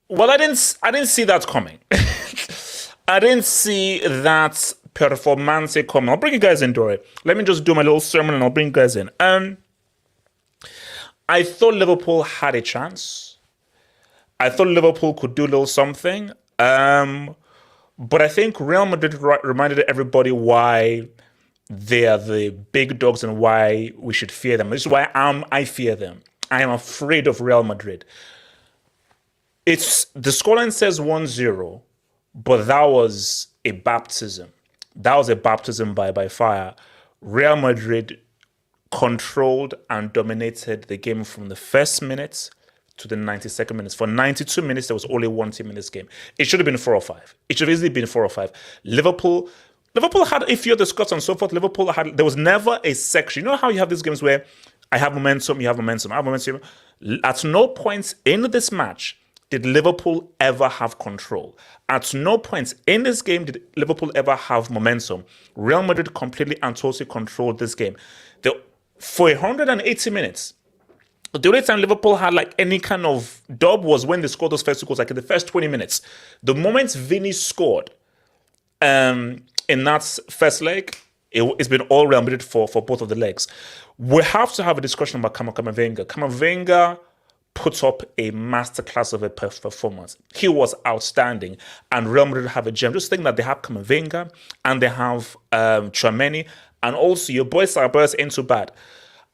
Well, I didn't see that coming. I didn't see that performance coming. I'll bring you guys into it. Let me just do my little sermon and I'll bring you guys in. I thought Liverpool had a chance. I thought Liverpool could do a little something. But I think Real Madrid reminded everybody why they are the big dogs and why we should fear them. This is why I fear them. I am afraid of Real Madrid. It's the scoreline says 1-0, but that was a baptism. That was a baptism by fire. Real Madrid controlled and dominated the game from the first minute to the 92nd minute. For 92 minutes, there was only one team in this game. It should have been 4 or 5. It should have easily been 4 or 5. Liverpool had a few other Scots and so forth. There was never a section. You know how you have these games where I have momentum, you have momentum, I have momentum. At no point in this match did Liverpool ever have control. At no point in this game did Liverpool ever have momentum. Real Madrid completely and totally controlled this game. For 180 minutes, the only time Liverpool had like any kind of dub was when they scored those first 2 goals, like in the first 20 minutes. The moment Vini scored in that first leg, it's been all Real Madrid for both of the legs. We have to have a discussion about Camavinga. Camavinga put up a masterclass of a performance. He was outstanding, and Real Madrid have a gem. Just think that they have Camavinga and they have Tchouaméni, and also your boy Salah ain't too bad.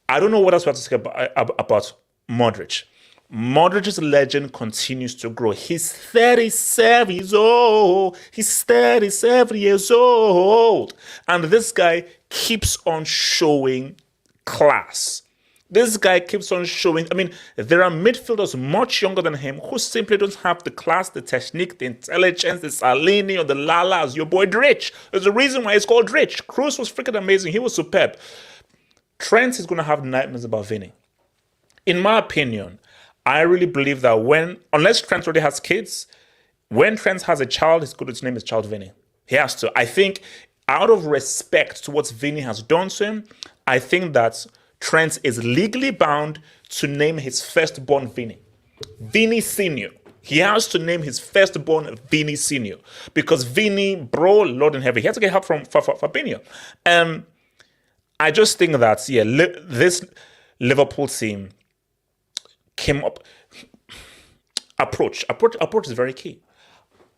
I don't know what else we have to say about Modric. Modric's legend continues to grow. He's 37 years old. He's 37 years old. And this guy keeps on showing class. This guy keeps on showing. I mean, there are midfielders much younger than him who simply don't have the class, the technique, the intelligence, the Salini or the Lala as your boy Drich. There's a reason why it's called Drich. Kroos was freaking amazing. He was superb. Trent is going to have nightmares about Vini. In my opinion, I really believe that unless Trent already has kids, when Trent has a child, he's going to name his child Vini. He has to. I think out of respect to what Vini has done to him, I think that Trent is legally bound to name his firstborn Vini. Vini Senior. He has to name his firstborn Vini Senior. Because Vini, bro, Lord in heaven, he has to get help from Fabinho. I just think that, this Liverpool team came up. Approach is very key.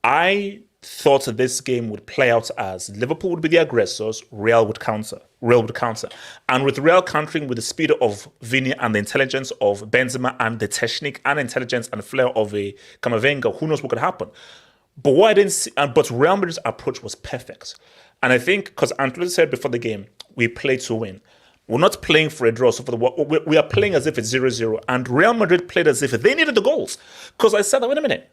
I thought this game would play out as Liverpool would be the aggressors, Real would counter. And with Real countering with the speed of Vini and the intelligence of Benzema and the technique and intelligence and flair of a Camavinga, who knows what could happen. But what I didn't see, but Real Madrid's approach was perfect. And I think, because Antonio said before the game, we play to win. We're not playing for a draw. So we are playing as if it's 0-0. And Real Madrid played as if they needed the goals. Because I said, wait a minute.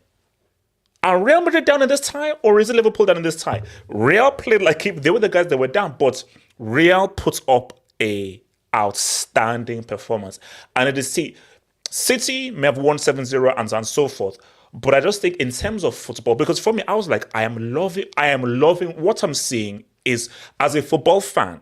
Are Real Madrid down in this tie, or is it Liverpool down in this tie? Real played like if they were the guys that were down, but Real put up a outstanding performance. And it is City may have won 7-0 and so forth. But I just think in terms of football, because for me, I was like, I am loving what I'm seeing is, as a football fan,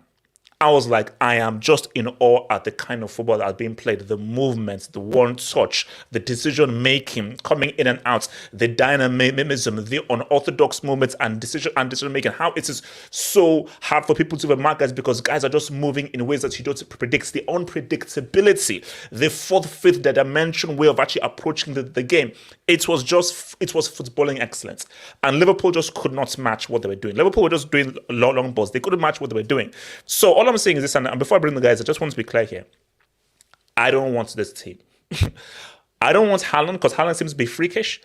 I was like, I am just in awe at the kind of football that's being played, the movements, the one touch, the decision making, coming in and out, the dynamism, the unorthodox movements and decision making. How it is so hard for people to mark guys because guys are just moving in ways that you don't predict. The unpredictability, the fourth, fifth dimension way of actually approaching the game. It was footballing excellence, and Liverpool just could not match what they were doing. Liverpool were just doing long balls. They couldn't match what they were doing. So all I'm saying is this, and before I bring the guys, I just want to be clear here. I don't want this team. I don't want Haaland because Haaland seems to be freakish.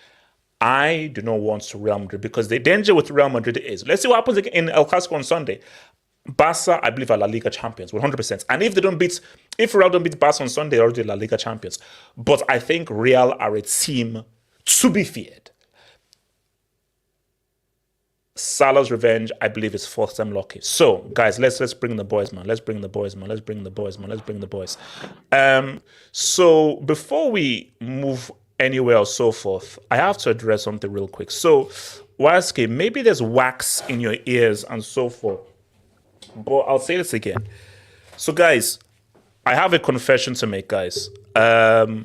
I do not want Real Madrid because the danger with Real Madrid is, let's see what happens in El Clasico on Sunday. Barca, I believe, are La Liga champions, 100%. And if Real don't beat Barca on Sunday, they're already La Liga champions. But I think Real are a team to be feared. Salah's revenge, I believe, is fourth time lucky. So, guys, let's bring the boys, man. Let's bring the boys. So, before we move anywhere or so forth, I have to address something real quick. So, Waske, maybe there's wax in your ears and so forth. But I'll say this again. So, guys, I have a confession to make, guys. I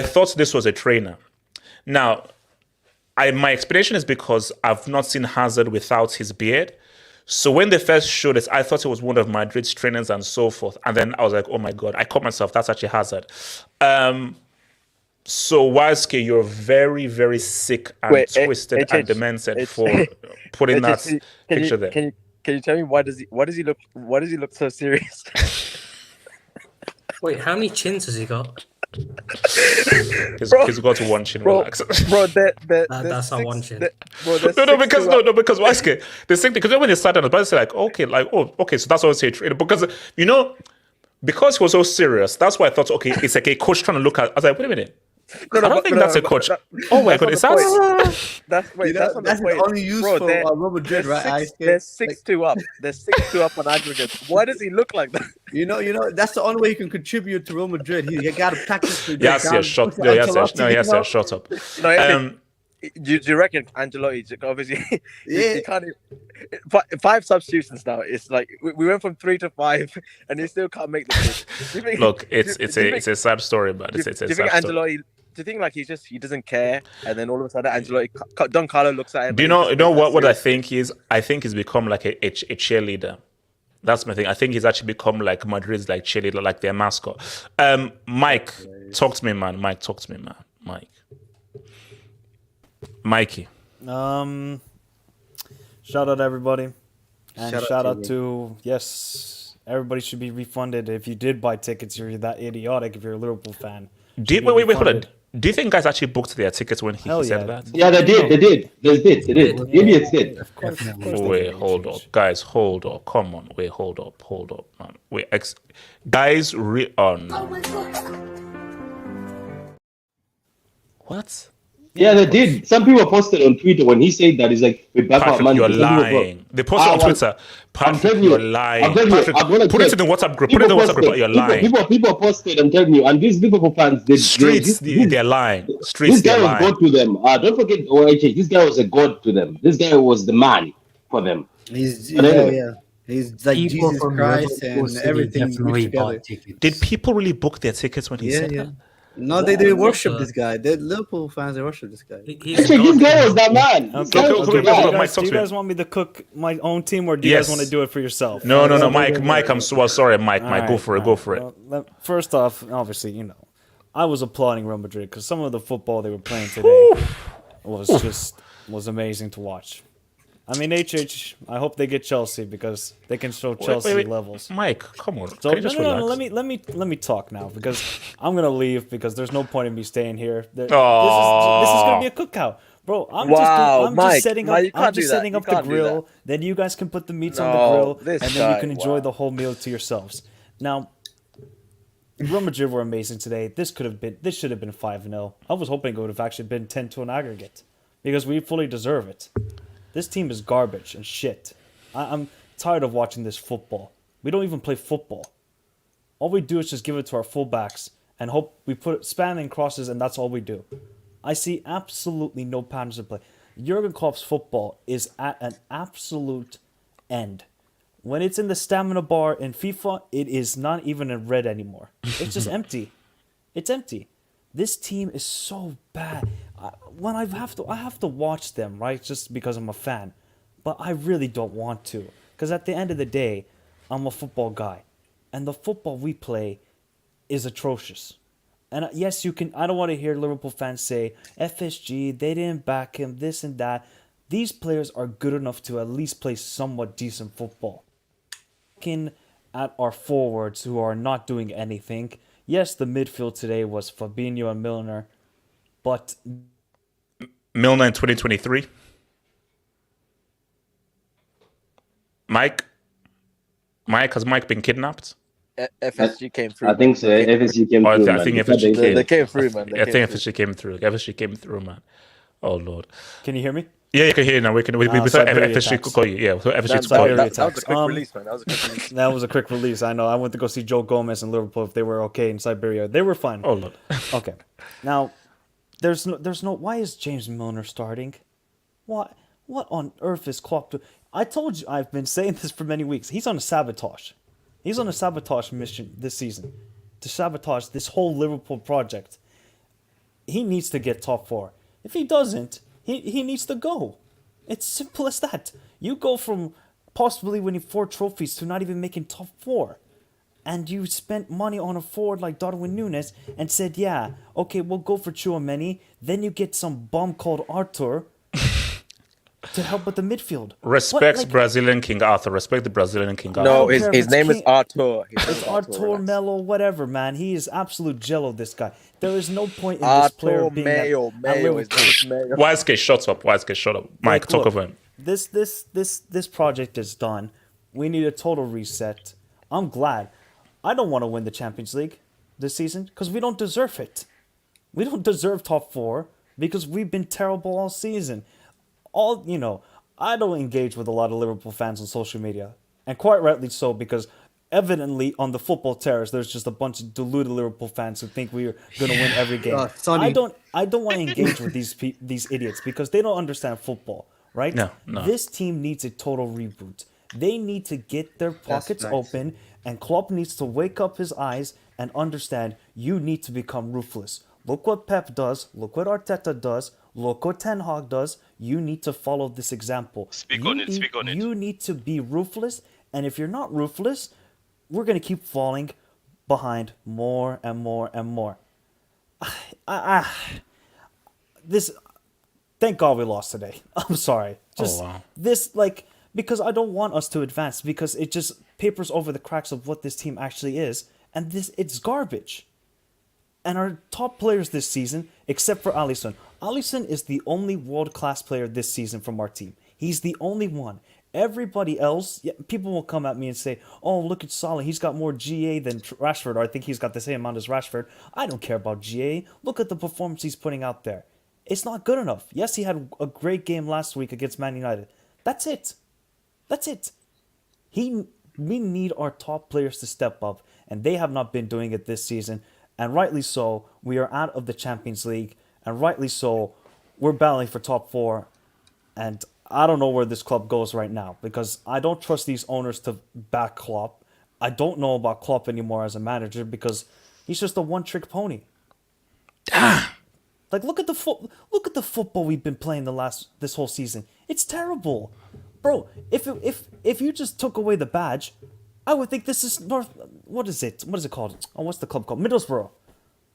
thought this was a trainer. Now, my explanation is because I've not seen Hazard without his beard. So when they first showed it, I thought it was one of Madrid's trainers and so forth. And then I was like, oh my God, I caught myself. That's actually Hazard. So Waske, you're very, very sick and twisted and demented for putting that picture there. Can you tell me why does he look so serious? Wait, how many chins has he got? He's got one chin. Relax, bro. That's not one chin. Because Waske, the same thing. Because when they started, I was like, okay, so that's what I say. Because because he was so serious, that's why I thought, okay, it's like a coach trying to look at. I was like, wait a minute. I don't think that's a coach. Oh my God, that's only used for Real Madrid, right? They're 6-2 up. They're 6-2 up on aggregate. Why does he look like that? You know, that's the only way you can contribute to Real Madrid. You got to practice. Shut up. Do you reckon Ancelotti obviously? Yeah. He can't. 5 substitutions now. It's like we went from 3 to 5, and he still can't make the pitch. Look, it's a sad story, but it's a sad story. Ancelotti? Do you think like he doesn't care, and then all of a sudden Ancelotti, Don Carlo looks at him? Do you know what I think is? I think he's become like a cheerleader. That's my thing. I think he's actually become like Madrid's like cheerleader, like their mascot. Mike, talk to me, man. Mike. Mikey. Shout out everybody. And shout out to everybody should be refunded. If you did buy tickets, you're that idiotic if you're a Liverpool fan. Wait, hold on. Do you think guys actually booked their tickets when he said that? Yeah, they did. Idiots did. Of course. Wait, hold up. Guys, hold up. Come on. Wait, hold up, man. Wait, guys, what? Yeah, they did. Some people posted on Twitter when he said that. He's like, "We back Patrick, up, man." You're lying. They posted on Twitter. Patrick, you're lying. Patrick, put it in the WhatsApp group. You're lying. People posted. I'm telling you, and these Liverpool fans, they're lying. This guy was God to them. Don't forget, OIH. This guy was a God to them. This guy was the man for them. He's like People Jesus from Christ Liverpool and everything. definitely bought tickets. Did people really book their tickets when he said that? No, they worship this guy. The Liverpool fans, they worship this guy. This guy was that man. Do you guys want me to cook my own team, or do you guys want to do it for yourself? No, Mike. I'm so sorry, Mike. Go for it. Well, first off, obviously, I was applauding Real Madrid because some of the football they were playing today was amazing to watch. I mean, I hope they get Chelsea because they can show Chelsea wait. levels. Mike, come on. So Can you just relax? let me talk now because I'm gonna leave because there's no point in me staying here. This is Aw. gonna be a cookout, bro. I'm Wow, just Mike, setting up. Mike, you I'm can't just do that. setting You up the can't do grill. Then you guys can put the meats on the No, grill, this and then you guy, can enjoy wow. the whole meal to yourselves. Now, Real Madrid were amazing today. This should have been 5-0. I was hoping it would have actually been 10 to an aggregate because we fully deserve it. This team is garbage and shit. I'm tired of watching this football. We don't even play football. All we do is just give it to our fullbacks and hope we put spamming crosses, and that's all we do. I see absolutely no patterns of play. Jurgen Klopp's football is at an absolute end. When it's in the stamina bar in FIFA, it is not even in red anymore. It's just empty. It's empty. This team is so bad. I have to watch them, right? Just because I'm a fan. But I really don't want to. Because at the end of the day, I'm a football guy. And the football we play is atrocious. And yes, you can. I don't want to hear Liverpool fans say, FSG, they didn't back him, this and that. These players are good enough to at least play somewhat decent football. Looking at our forwards who are not doing anything. Yes, the midfield today was Fabinho and Milner. But Milner in 2023. Mike, has Mike been kidnapped? FSG came through. I think so. FSG came Oh, through. I think man. FSG came. They came through, man. I think FSG came through. FSG came through, man. Oh Lord. can you hear me? Yeah, you can hear you now. We thought Siberia FSG attacks. could call you. Yeah, we thought FSG could call Siberia you. That was a attacks. quick release, man. That was a quick release. That was a quick release. I know. I went to go see Joe Gomez and Liverpool if they were okay in Siberia. They were fine. Oh Lord. Okay. Now, there's no. Why is James Milner starting? What on earth is Klopp doing? I told you. I've been saying this for many weeks. He's on a sabotage. He's on a sabotage mission this season to sabotage this whole Liverpool project. He needs to get top 4. If he doesn't, he needs to go. It's simple as that. You go from possibly winning 4 trophies to not even making top 4. And you spent money on a forward like Darwin Núñez and said, yeah, okay, we'll go for Tchouaméni. Then you get some bum called Arthur to help with the midfield. Respect Brazilian King Arthur. Respect the Brazilian King Arthur. No, don't care if his it's name is King- Artur. It's Artur Melo, whatever, man. He is absolute jello, this guy. There is no point in this player Artur being Mayo. at Mayo is Liverpool. Mayo. Wise shut up. Shut up. Mike, Like, talk look, over him. This project is done. We need a total reset. I'm glad. I don't want to win the Champions League this season because we don't deserve it. We don't deserve top 4 because we've been terrible all season. I don't engage with a lot of Liverpool fans on social media, and quite rightly so because evidently on the football terrace there's just a bunch of deluded Liverpool fans who think we're going to win every game. Sonny. I don't want to engage with these idiots because they don't understand football, right? No. This team needs a total reboot. They need to get their pockets nice. open, and Klopp needs to wake up his eyes and understand you need to become ruthless. Look what Pep does. Look what Arteta does. Look what Ten Hag does. You need to follow this example. Speak on it. You need to be ruthless, and if you're not ruthless, we're going to keep falling behind more and more and more. Thank God we lost today. I'm sorry. Wow. Because I don't want us to advance because it just papers over the cracks of what this team actually is, and it's garbage. And our top players this season, except for Alisson. Alisson is the only world-class player this season from our team. He's the only one. Everybody else, people will come at me and say, oh, look at Salah. He's got more GA than Rashford, or I think he's got the same amount as Rashford. I don't care about GA. Look at the performance he's putting out there. It's not good enough. Yes, he had a great game last week against Man United. That's it. We need our top players to step up, and they have not been doing it this season. And rightly so, we are out of the Champions League, and rightly so, we're battling for top 4. And I don't know where this club goes right now because I don't trust these owners to back Klopp. I don't know about Klopp anymore as a manager because he's just a one-trick pony. Like look at the football we've been playing this whole season. It's terrible, bro. If you just took away the badge, I would think this is North. What is it? What is it called? Oh, what's the club called? Middlesbrough.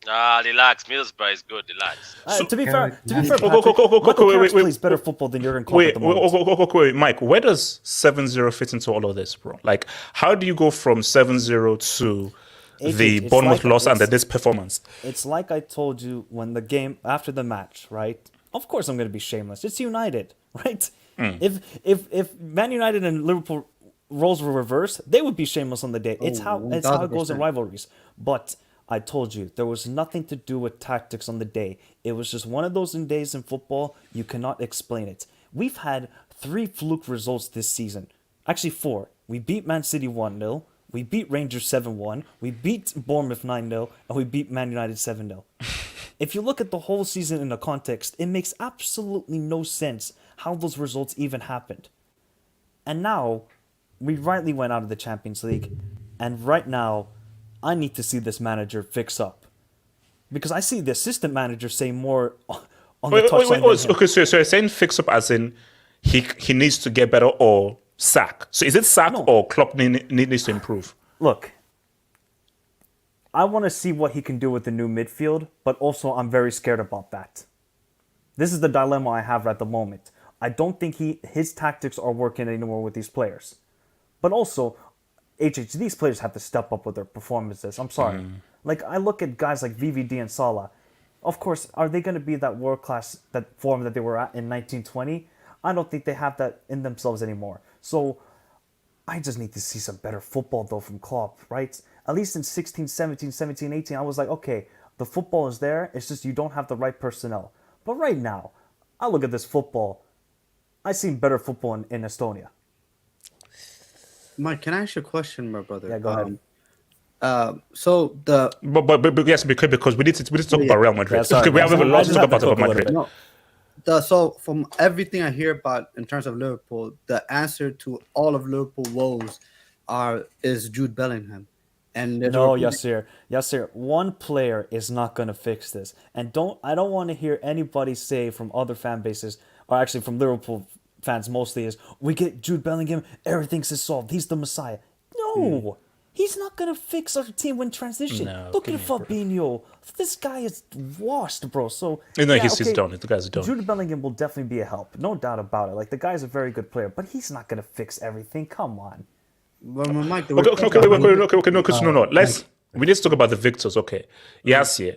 Relax. Middlesbrough is good. Relax. To be fair, Wait, Patrick, plays better football than Jurgen Klopp at the moment. wait, Mike, where does 7-0 fit into all of this, bro? Like, how do you go from 7-0 to the It's Bournemouth like- loss and it's- this performance? It's like I told you when the game after the match, right? Of course I'm going to be shameless. It's United, right? If Man United and Liverpool roles were reversed, they would be shameless on the day. It's how it goes in 1000%. rivalries. But I told you there was nothing to do with tactics on the day. It was just one of those days in football you cannot explain it. We've had 3 fluke results this season. Actually 4. We beat Man City 1-0. We beat Rangers 7-1. We beat Bournemouth 9-0. And we beat Man United 7-0. If you look at the whole season in a context, it makes absolutely no sense how those results even happened. And now, we rightly went out of the Champions League. And right now, I need to see this manager fix up. Because I see the assistant manager say more on the touchline than him. Okay, so you're saying fix up as in he needs to get better or sack? So is it sack or Klopp needs to improve? Look, I want to see what he can do with the new midfield, but also I'm very scared about that. This is the dilemma I have at the moment. I don't think his tactics are working anymore with these players. But also, these players have to step up with their performances. I'm sorry. Like, I look at guys like VVD and Salah. Of course, are they going to be that world-class that form that they were at in 1920? I don't think they have that in themselves anymore. So, I just need to see some better football, though, from Klopp, right? At least in 16, 17, 17, 18, I was like, okay, the football is there. It's just you don't have the right personnel. But right now, I look at this football. I've seen better football in Estonia. Mike, can I ask you a question, my brother? Yeah, go ahead. So the But yes, because we need to talk about Real Madrid. Yeah, sorry, we have a I lot to just talk had to about cook a little Madrid. bit. so from everything I hear about in terms of Liverpool, the answer to all of Liverpool woes is Jude Bellingham. And No, Yasir, one player is not going to fix this. And I don't want to hear anybody say from other fan bases, or actually from Liverpool fans mostly, is we get Jude Bellingham, everything's solved. He's the Messiah. No, he's not going to fix our team when transition. No, Look come at here, bro. Fabinho. This guy is washed, bro. So He's done. The guy's done. Jude Bellingham will definitely be a help. No doubt about it. Like, the guy's a very good player, but he's not going to fix everything. Come on. Well, Mike, Okay, no. We need to talk about the victors. Okay, yes, yeah.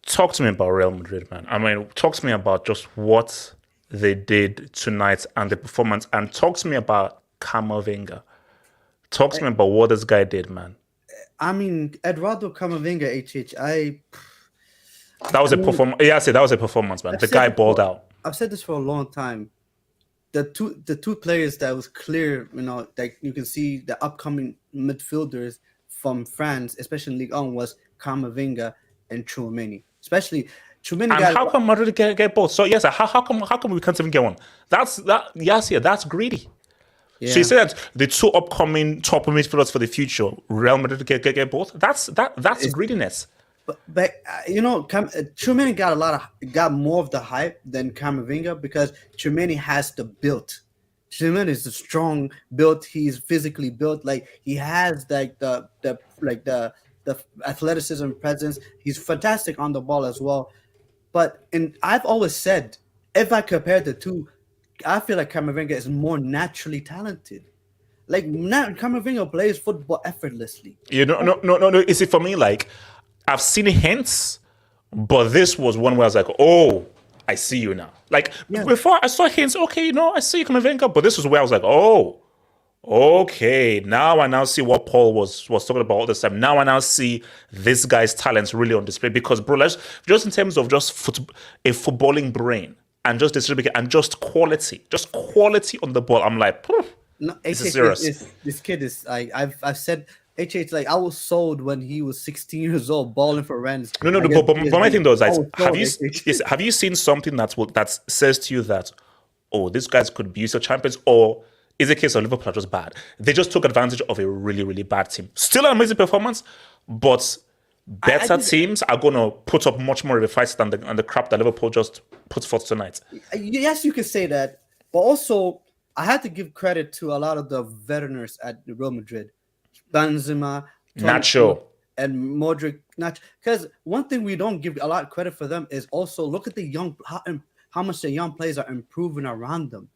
Talk to me about Real Madrid, man. I mean, talk to me about just what they did tonight and the performance, and talk to me about Camavinga. Talk to me about what this guy did, man. I mean, Eduardo Camavinga, That was a performance. Yeah, that was a performance, man. The guy balled out. I've said this for a long time. The two players that was clear, that you can see the upcoming midfielders from France, especially in Ligue 1, was Camavinga and Tchouaméni. Especially Tchouaméni. And how come Madrid get both? So yes, how come we can't even get one? That's greedy. Yeah. So you say that the 2 upcoming top midfielders for the future, Real Madrid get both? That's greediness. But Tchouaméni got more of the hype than Camavinga because Tchouaméni has the build. Tchouaméni is a strong build. He's physically built. Like, he has like the athleticism presence. He's fantastic on the ball as well. And I've always said, if I compare the two, I feel like Camavinga is more naturally talented. Like, Camavinga plays football effortlessly. No. Is it for me? Like, I've seen hints, but this was one where I was like, oh, I see you now. Like, before I saw hints, okay, I see you, Camavinga, but this was where I was like, oh, okay, now I see what Paul was talking about all this time. Now I see this guy's talents really on display because, bro, just in terms of just a footballing brain and just distributing and just quality on the ball, I'm like, this is serious. This kid is like, I've said, like, I was sold when he was 16 years old, balling for Rennes. No, but my thing though is, like, have you seen something that says to you that, oh, these guys could be UCL champions, or is it a case of Liverpool are just bad? They just took advantage of a really, really bad team. Still an amazing performance, but better teams are going to put up much more of a fight than the crap that Liverpool just put forth tonight. Yes, you can say that, but also I had to give credit to a lot of the veterans at Real Madrid. Benzema, Nacho. and Modric. Not because one thing we don't give a lot of credit for them is also look at the young how much the young players are improving around them.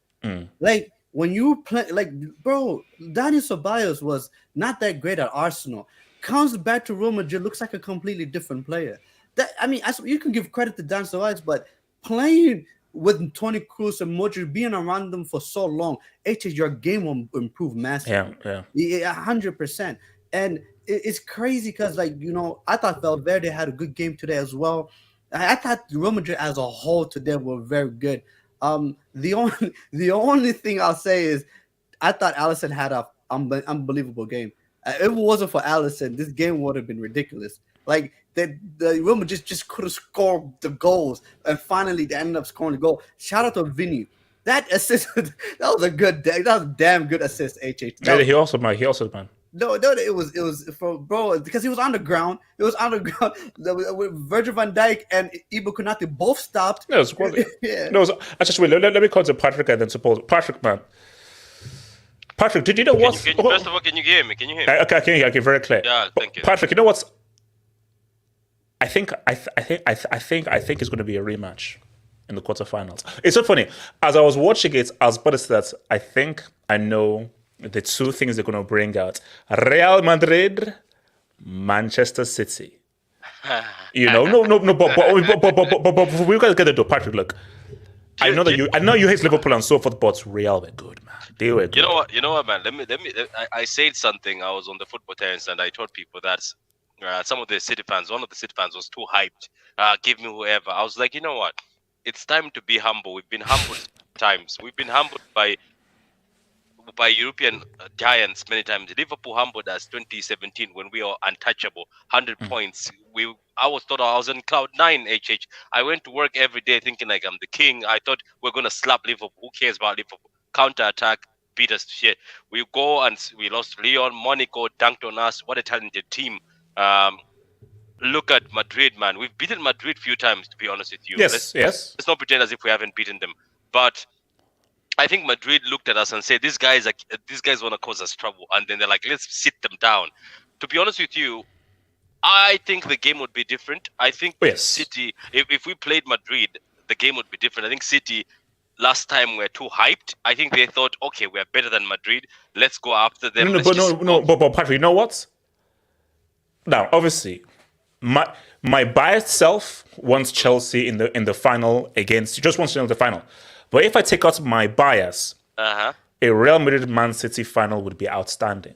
Like when you play, like bro, Daniel Ceballos was not that great at Arsenal. Comes back to Real Madrid, looks like a completely different player. That I mean, you can give credit to Daniel Ceballos, but playing with Toni Kroos and Modric being around them for so long, your game will improve massively. Yeah, 100%. And it's crazy because, like, you know, I thought Valverde had a good game today as well. I thought Real Madrid as a whole today were very good. The only thing I'll say is I thought Alisson had an unbelievable game. If it wasn't for Alisson, this game would have been ridiculous. Like the Real Madrid just could have scored the goals, and finally they ended up scoring the goal. Shout out to Vini. That assist, that was a damn good assist. Yeah, he also man. No, it was for bro because he was on the ground. It was on the ground. Virgil van Dijk and Ibu Konate both stopped. No, it was quality. Yeah. No, I just wait. Let me call to Patrick and then suppose Patrick, man. Patrick, did you know what? First of all, can you hear me? Can you hear me? Okay, I can hear you. Okay, very clear. Yeah, thank you. Patrick, you know what's? I think it's going to be a rematch in the quarterfinals. It's so funny. As I was watching it, I was about to say that I think I know the two things they're going to bring out: Real Madrid, Manchester City. You know, but we got to get it to Patrick. Look, I know you hate Liverpool and so forth, but Real were good, man. They were good. You know what, man? I said something. I was on the football terrace and I told people that some of the City fans, one of the City fans was too hyped. Give me whoever. I was like, you know what? It's time to be humble. We've been humbled times. We've been humbled by European giants many times. Liverpool humbled us 2017 when we were untouchable, 100 points. I was on cloud 9. I went to work every day thinking like I'm the king. I thought we're gonna slap Liverpool. Who cares about Liverpool? Counter attack, beat us to shit. We go and we lost Lyon. Monaco dunked on us. What a talented team. Look at Madrid, man. We've beaten Madrid a few times, to be honest with you. Yes. Let's not pretend as if we haven't beaten them. But I think Madrid looked at us and said, these guys want to cause us trouble. And then they're like, let's sit them down. To be honest with you, I think the game would be different. I think City, if we played Madrid, the game would be different. I think City, last time were too hyped. I think they thought, okay, we're better than Madrid. Let's go after them. But Patrick, you know what? Now, obviously, my biased self wants Chelsea in the final against. Just wants to know the final. But if I take out my bias, a Real Madrid Man City final would be outstanding.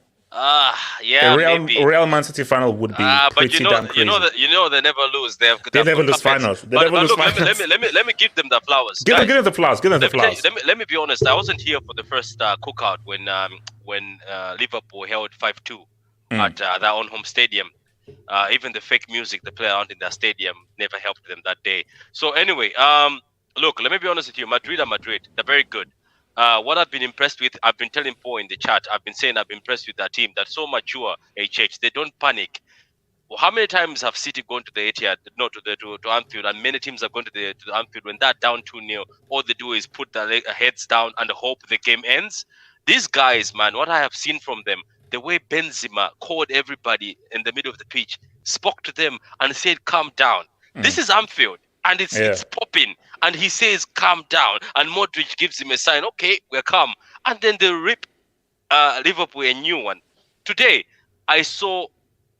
Yeah, a Real Man City final would be pretty damn crazy. You know they never lose. They never lose finals. Let me give them the flowers. Give them the flowers. Let me be honest. I wasn't here for the first cookout when Liverpool held 5-2 at their own home stadium. Even the fake music they play out in their stadium never helped them that day. So anyway, look, let me be honest with you. Madrid are Madrid. They're very good. What I've been impressed with, I've been telling Paul in the chat, I've been saying I've been impressed with that team. That's so mature, They don't panic. Well, how many times have City gone to the Etihad, to Anfield, and many teams have gone to the Anfield when they're down 2-0, all they do is put their heads down and hope the game ends? These guys, man, what I have seen from them, the way Benzema called everybody in the middle of the pitch, spoke to them and said, calm down. This is Anfield. And it's popping. And he says, calm down. And Modric gives him a sign, okay, we're calm. And then they rip Liverpool a new one. Today, I saw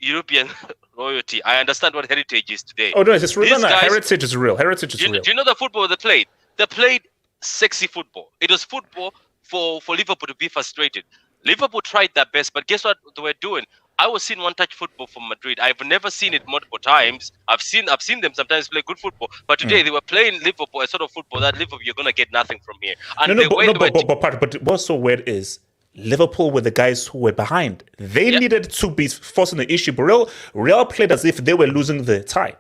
European royalty. I understand what heritage is today. Oh, no, it's real. Heritage is real. Do you know the football they played? They played sexy football. It was football for Liverpool to be frustrated. Liverpool tried their best, but guess what they were doing? I was seeing one-touch football from Madrid. I've never seen it multiple times. I've seen them sometimes play good football, but today they were playing Liverpool, a sort of football that Liverpool you're gonna get nothing from here. And but what's so weird is Liverpool were the guys who were behind. They needed to be forcing the issue, but Real played as if they were losing the tie.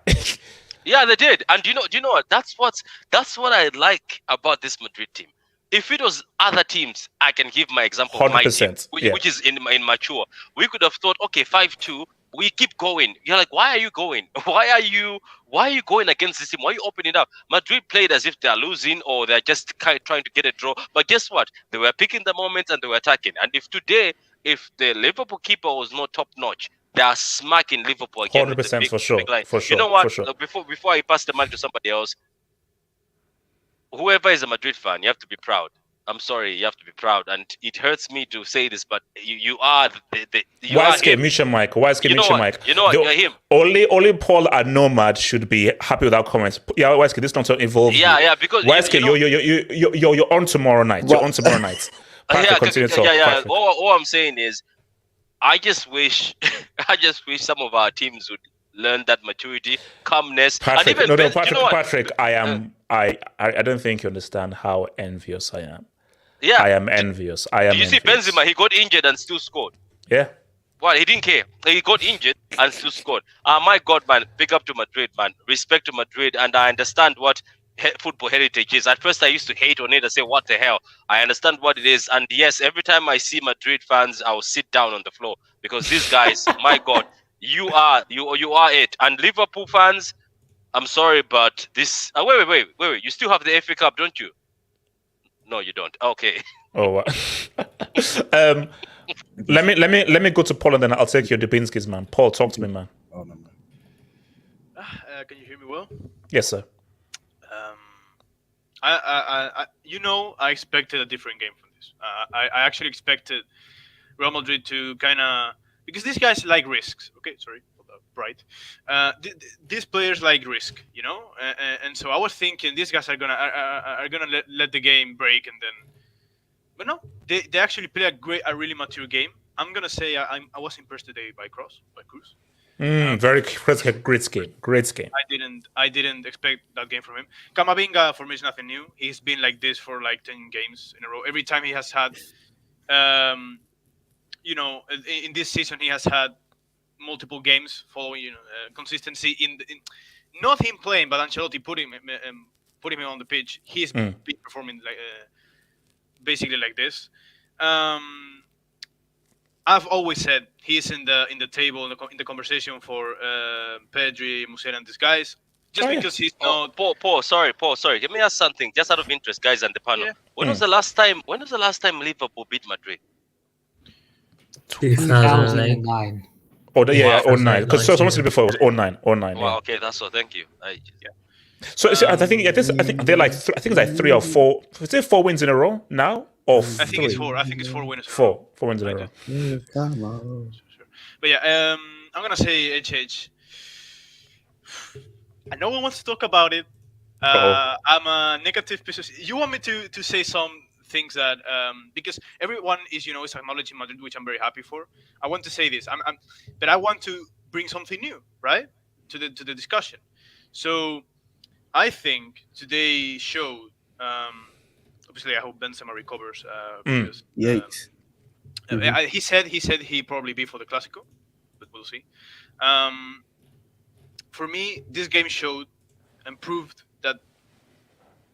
Yeah, they did. And do you know what? That's what I like about this Madrid team. If it was other teams, I can give my example of my team, which is in mature. We could have thought, okay, 5-2, we keep going. You're like, why are you going? Why are you going against this team? Why are you opening up? Madrid played as if they're losing or they're just trying to get a draw. But guess what? They were picking the moments and they were attacking. And if the Liverpool keeper was not top notch, they are smacking Liverpool again. with the 100% big, for sure. big line. For sure. You know what? For sure. Look, before I pass the mic to somebody else, whoever is a Madrid fan, you have to be proud. I'm sorry, you have to be proud, and it hurts me to say this, but you are you are YSK, him. Mission Mike. YSK, You know Mission what? Mike. You know what? You're him. Only Paul and Nomad should be happy with that comment. Yeah, YSK, this don't involve Yeah, you. yeah, because YSK, you know, you're on tomorrow night. You're on tomorrow night. Patrick, continue to talk. Patrick. All I'm saying is, I just wish some of our teams would learn that maturity, calmness, Patrick, and even Patrick, you know what? Patrick, I don't think you understand how envious I am. Yeah, I am envious. I am. Do you see envious. Benzema? He got injured and still scored. Yeah. Well, he didn't care. He got injured and still scored. My God, man, big up to Madrid, man. Respect to Madrid, and I understand what football heritage is. At first, I used to hate on it and say, "What the hell?" I understand what it is, and yes, every time I see Madrid fans, I will sit down on the floor because these guys, my God, you are it. And Liverpool fans, I'm sorry, but this. Wait. You still have the FA Cup, don't you? No, you don't. Okay. Oh. Let me go to Paul and then I'll take your Dubinskis, man. Paul, talk to me, man. Oh no, man. Can you hear me well? Yes, sir. I expected a different game from this. I actually expected Real Madrid to kind of, because these guys like risks. Okay, sorry, right. These players like risk, you know, and so I was thinking these guys are gonna let the game break, and then, but no, they actually play a really mature game. I'm gonna say I was impressed today by Cruz. Very great game. Great game. I didn't expect that game from him. Camavinga for me is nothing new. He's been like this for like 10 games in a row. Every time he has had, in this season he has had multiple games following consistency in not him playing, but Ancelotti putting him on the pitch. He's been performing like basically like this. I've always said he's in the table in the conversation for Pedri, Musiala, and these guys. Just because he's not. Paul, sorry. Let me ask something, just out of interest, guys, and the panel. Yeah. When was the last time Liverpool beat Madrid? 2009. Oh, yeah, 09. Because someone said before it was 09. Wow, okay, that's all. Thank you. So I think they're like I think it's like 3 or 4. Is it 4 wins in a row now? Or I think it's 4. I think it's 4 wins. 4 wins in a row. Come on. But yeah, I'm gonna say HH. I know one wants to talk about it. I'm a negative person. You want me to say some things that because everyone is acknowledging Madrid, which I'm very happy for. I want to say this. But I want to bring something new, right, to the discussion. So I think today showed. Obviously, I hope Benzema recovers. Because, Yikes. He said he probably be for the Clásico, but we'll see. For me, this game showed and proved that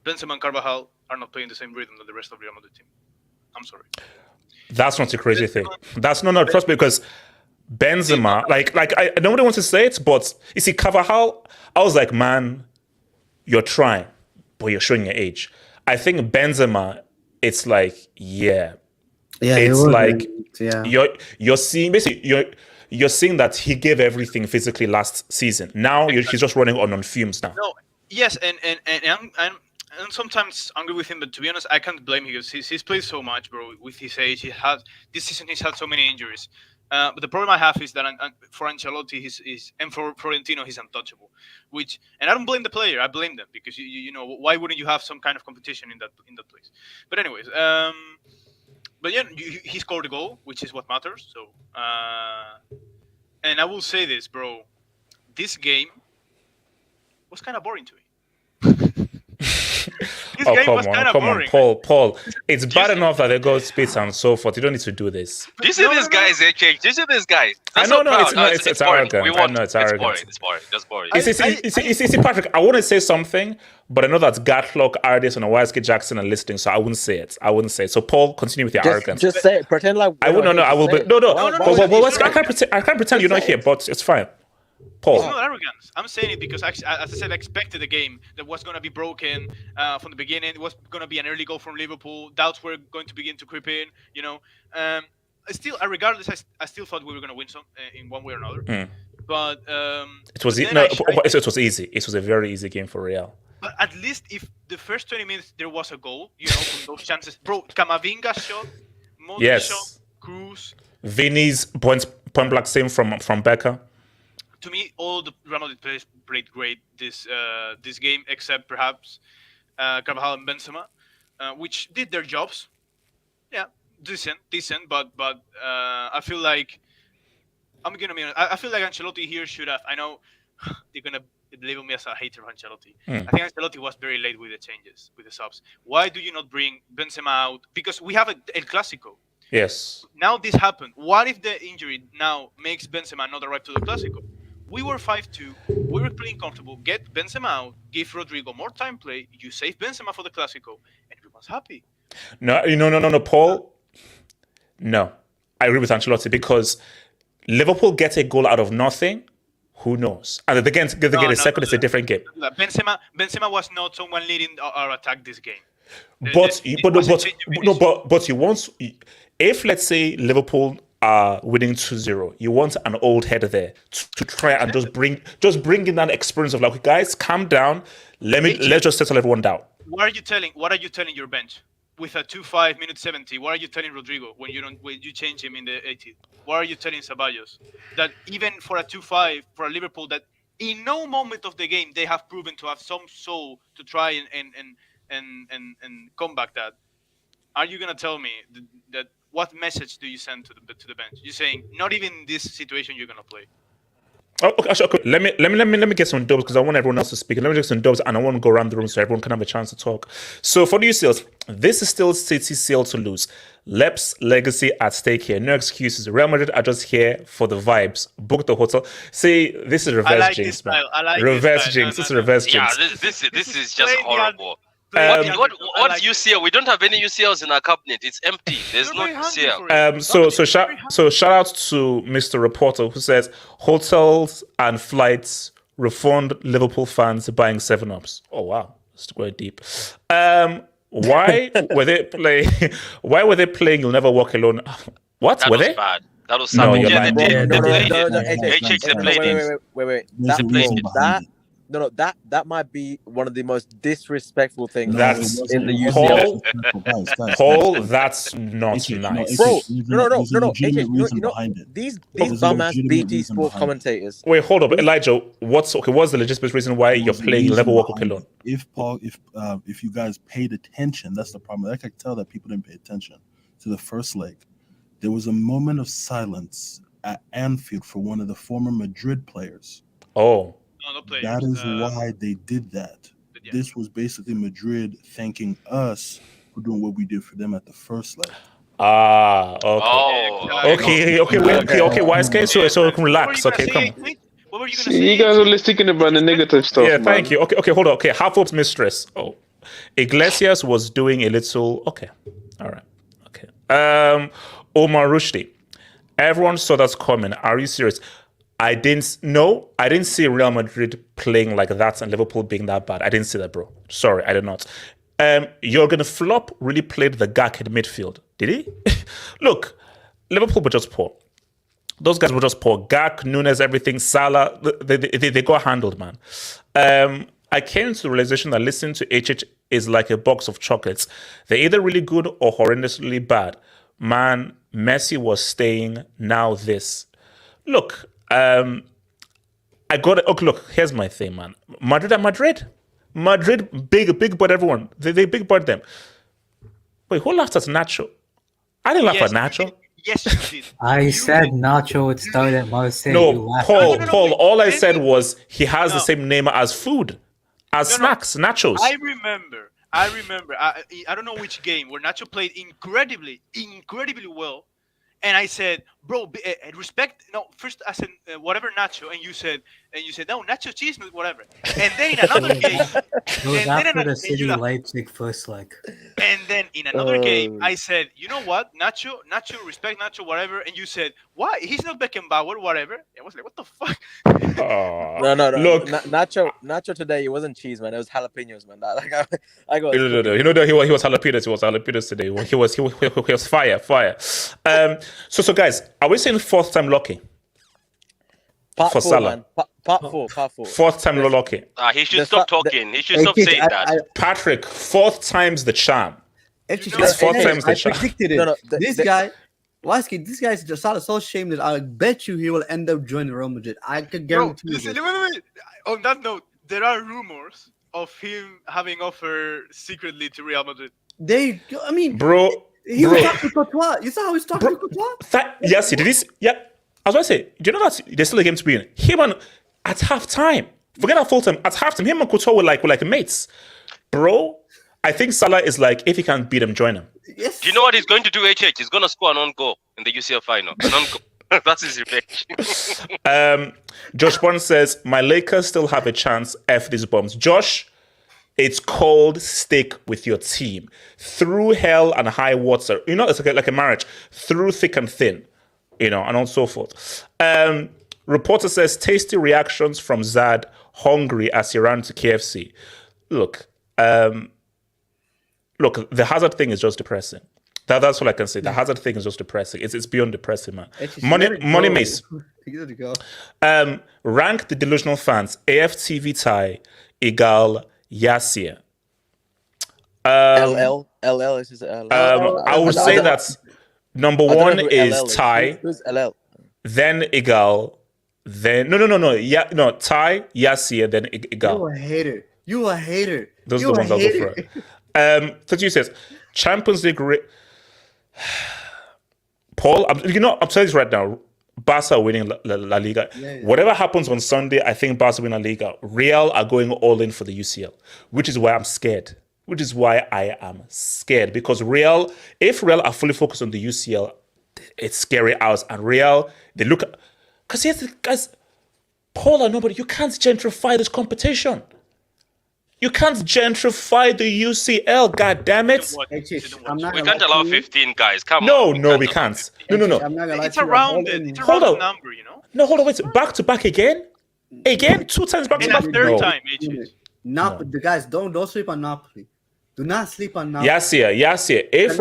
Benzema and Carvajal are not playing the same rhythm that the rest of the Real Madrid team. I'm sorry. That's not a crazy thing. That's no, trust me, because Benzema, like nobody wants to say it, but you see, Carvajal, I was like, man, you're trying, but you're showing your age. I think Benzema, it's like, it's like you're seeing basically you're seeing that he gave everything physically last season. Now he's just running on fumes now. No, yes, and I'm sometimes angry with him, but to be honest, I can't blame him because he's played so much, bro. With his age, this season he's had so many injuries. But the problem I have is that for Ancelotti, and for Florentino, he's untouchable. And I don't blame the player. I blame them because you know why wouldn't you have some kind of competition in that place? But anyways, but yeah, he scored a goal, which is what matters. So, and I will say this, bro, this game was kind of boring to me. Come on, Paul. It's bad enough that they go spits and so forth. You don't need to do this. Do you see these guys, HH? Do you see these guys? I know, it's arrogant. I know it's arrogant. It's boring. Just boring. You see, Patrick, I want to say something, but I know that's Gatlock, Ardis, and YSK Jackson are listening, so I wouldn't say it. So, Paul, continue with your arrogance. Just say it. Pretend like I will. I can't pretend you're not here, but it's fine. Paul. It's not arrogance. I'm saying it because, as I said, I expected a game that was going to be broken from the beginning. It was going to be an early goal from Liverpool. Doubts were going to begin to creep in. regardless, I still thought we were going to win some in one way or another. But it was then it was easy. It was a very easy game for Real. But at least if the first 20 minutes there was a goal, from those chances, bro, Camavinga shot, Modric shot, Cruz. Vini's point blank same from Becker. To me, all the Real Madrid players played great this game, except perhaps Carvajal and Benzema, which did their jobs. Yeah, decent, but I feel like I feel like Ancelotti here should have. I know they're gonna label me as a hater of Ancelotti. I think Ancelotti was very late with the changes, with the subs. Why do you not bring Benzema out? Because we have El Clásico. Yes. Now this happened. What if the injury now makes Benzema not arrive to the Clásico? We were 5-2. We were playing comfortable. Get Benzema out. Give Rodrigo more time play. You save Benzema for the Clásico, and everyone's happy. No, Paul. No, I agree with Ancelotti because Liverpool get a goal out of nothing. Who knows? And again, get a second. It's a different game. Benzema was not someone leading our attack this game. But you want, if let's say Liverpool are winning 2-0, you want an old head there to try and just bring in that experience of like, guys, calm down. Let's just settle everyone down. What are you telling your bench with a 2-5 minute 70? What are you telling Rodrigo when you change him in the 80th? What are you telling Ceballos? That even for a 2-5 for a Liverpool that in no moment of the game they have proven to have some soul to try and combat that. Are you gonna tell me that what message do you send to the bench? You're saying not even in this situation you're gonna play. Oh, okay. Let me get some dubs because I want everyone else to speak. Let me get some dubs and I want to go around the room so everyone can have a chance to talk. So for the UCLs, this is still City's sale to lose. Lep's legacy at stake here. No excuses. Real Madrid are just here for the vibes. Book the hotel. See, this is reverse jinx, man. Reverse jinx. This is reverse jinx. Yeah, this is just horrible. What UCL? We don't have any UCLs in our cabinet. It's empty. There's no UCL. So shout out to Mr. Reporter who says hotels and flights refund Liverpool fans buying 7-Ups. Oh wow, that's quite deep. Why were they playing? Why were they playing "You'll Never Walk Alone"? What that were was they? Bad. That was No, something. you're Yeah, lying. they played it. Wait. That might be one of the most disrespectful things That's in the UCL. Paul, that's not nice. Bro, no. These bum ass BT Sport commentators. Wait, hold up, Elijah. What's the legitimate reason why you're playing Level Walk Alone? If you guys paid attention, that's the problem. I can tell that people didn't pay attention to the first leg. There was a moment of silence at Anfield for one of the former Madrid players. Oh. That is why they did that. Yeah. This was basically Madrid thanking us for doing what we did for them at the first leg. Okay. Okay. Wise case, so we can relax. Okay, come on. What were you gonna say? You guys are only sticking about the negative stuff. Yeah, thank you. Okay, hold on. Okay, half up's mistress. Oh, Iglesias was doing a little. Okay, all right. Okay. Omar Rushdie. Everyone saw that coming. Are you serious? I didn't see Real Madrid playing like that and Liverpool being that bad. I didn't see that, bro. Sorry, I did not. Jurgen Klopp really played the Gak in midfield. Did he? Look, Liverpool were just poor. Those guys were just poor. Gak, Nunes, everything, Salah, they got handled, man. I came to the realization that listening to HH is like a box of chocolates. They're either really good or horrendously bad. Man, Messi was staying, now this. Look, I got it. Okay, look, here's my thing, man. Madrid, big bird everyone. They big bird them. Wait, who laughed at Nacho? I didn't laugh at Nacho. Yes, you did. I said Nacho would start at Marseille. No, Paul, all I said was he has the same name as food, as snacks, nachos. I remember. I don't know which game where Nacho played incredibly well. And I said, bro, respect. No, first I said whatever Nacho, and you said no Nacho cheese, whatever. And then in another game, it was after the City Leipzig first leg. And then in another game, I said, you know what, Nacho, respect Nacho, whatever. And you said, why? He's not Beckenbauer, whatever. I was like, what the fuck? No. Look, Nacho today, it wasn't cheese, man. It was jalapenos, man. I got. no. You know that he was jalapenos. He was jalapenos today. He was fire. So guys, are we saying fourth time lucky? Part for 4, Salah. man. Part 4. Fourth time lucky. He should stop talking. He should stop saying that. Patrick, fourth time's the charm. It's fourth time's the charm. I predicted it. This guy, Lasky, this guy's just so shameless. I bet you he will end up joining Real Madrid. I could guarantee you. Wait. On that note, there are rumors of him having offered secretly to Real Madrid. Bro, he was talking to Courtois. You saw how he's talking to Courtois? Yes, did this? Yeah. I was going to say, do you know that there's still a game to be in? Him and at half time, forget at full time, at half time, him and Courtois were like mates. Bro, I think Salah is like, if he can't beat him, join him. Yes. Do you know what he's going to do, HH? He's going to score an own goal in the UCL final. An own goal. That's his revenge. Josh Bond says, my Lakers still have a chance. F these bombs. Josh, it's called stick with your team. Through hell and high water. You know, it's like a marriage. Through thick and thin. You know, and on so forth. Reporter says, tasty reactions from Zad, hungry as he ran to KFC. Look, the Hazard thing is just depressing. That's all I can say. The Hazard thing is just depressing. It's beyond depressing, man. Money Mace. Rank the delusional fans. AFTV tie, Igal, Yassir. LL is his LL. I would say that number one is Ty, Who's LL? then Igal, then no. Yeah, no, Ty, Yassir, then Igal. You a hater. Those are the ones I'll go for. 32 says Champions League. Paul, I'm telling you right now. Barca are winning La Liga. Yeah. Whatever happens on Sunday, I think Barca win La Liga. Real are going all in for the UCL, which is why I'm scared. Because if Real are fully focused on the UCL, it's scary hours. And Real, they look, because here's the guys, Paul or nobody, you can't gentrify this competition. You can't gentrify the UCL, god damn it. We can't allow 15 guys. Come on. No, we can't. No. It's a rounded number, you know? No, hold on, wait. Back to back again? Again? 2 times back to back? And a third time, Napoli, the guys, don't sleep on Napoli. Do not sleep on Napoli. Yassir. If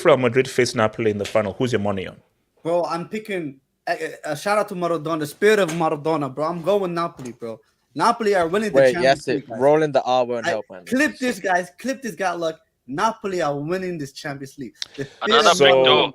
Real Madrid face Napoli in the final, who's your money on? Bro, I'm picking a shout out to Maradona, the spirit of Maradona, bro. I'm going Napoli, bro. Napoli are winning the Champions League. Rolling the R won't help, man. Clip this, guys. Clip this guy. Look, Napoli are winning this Champions League. Another big door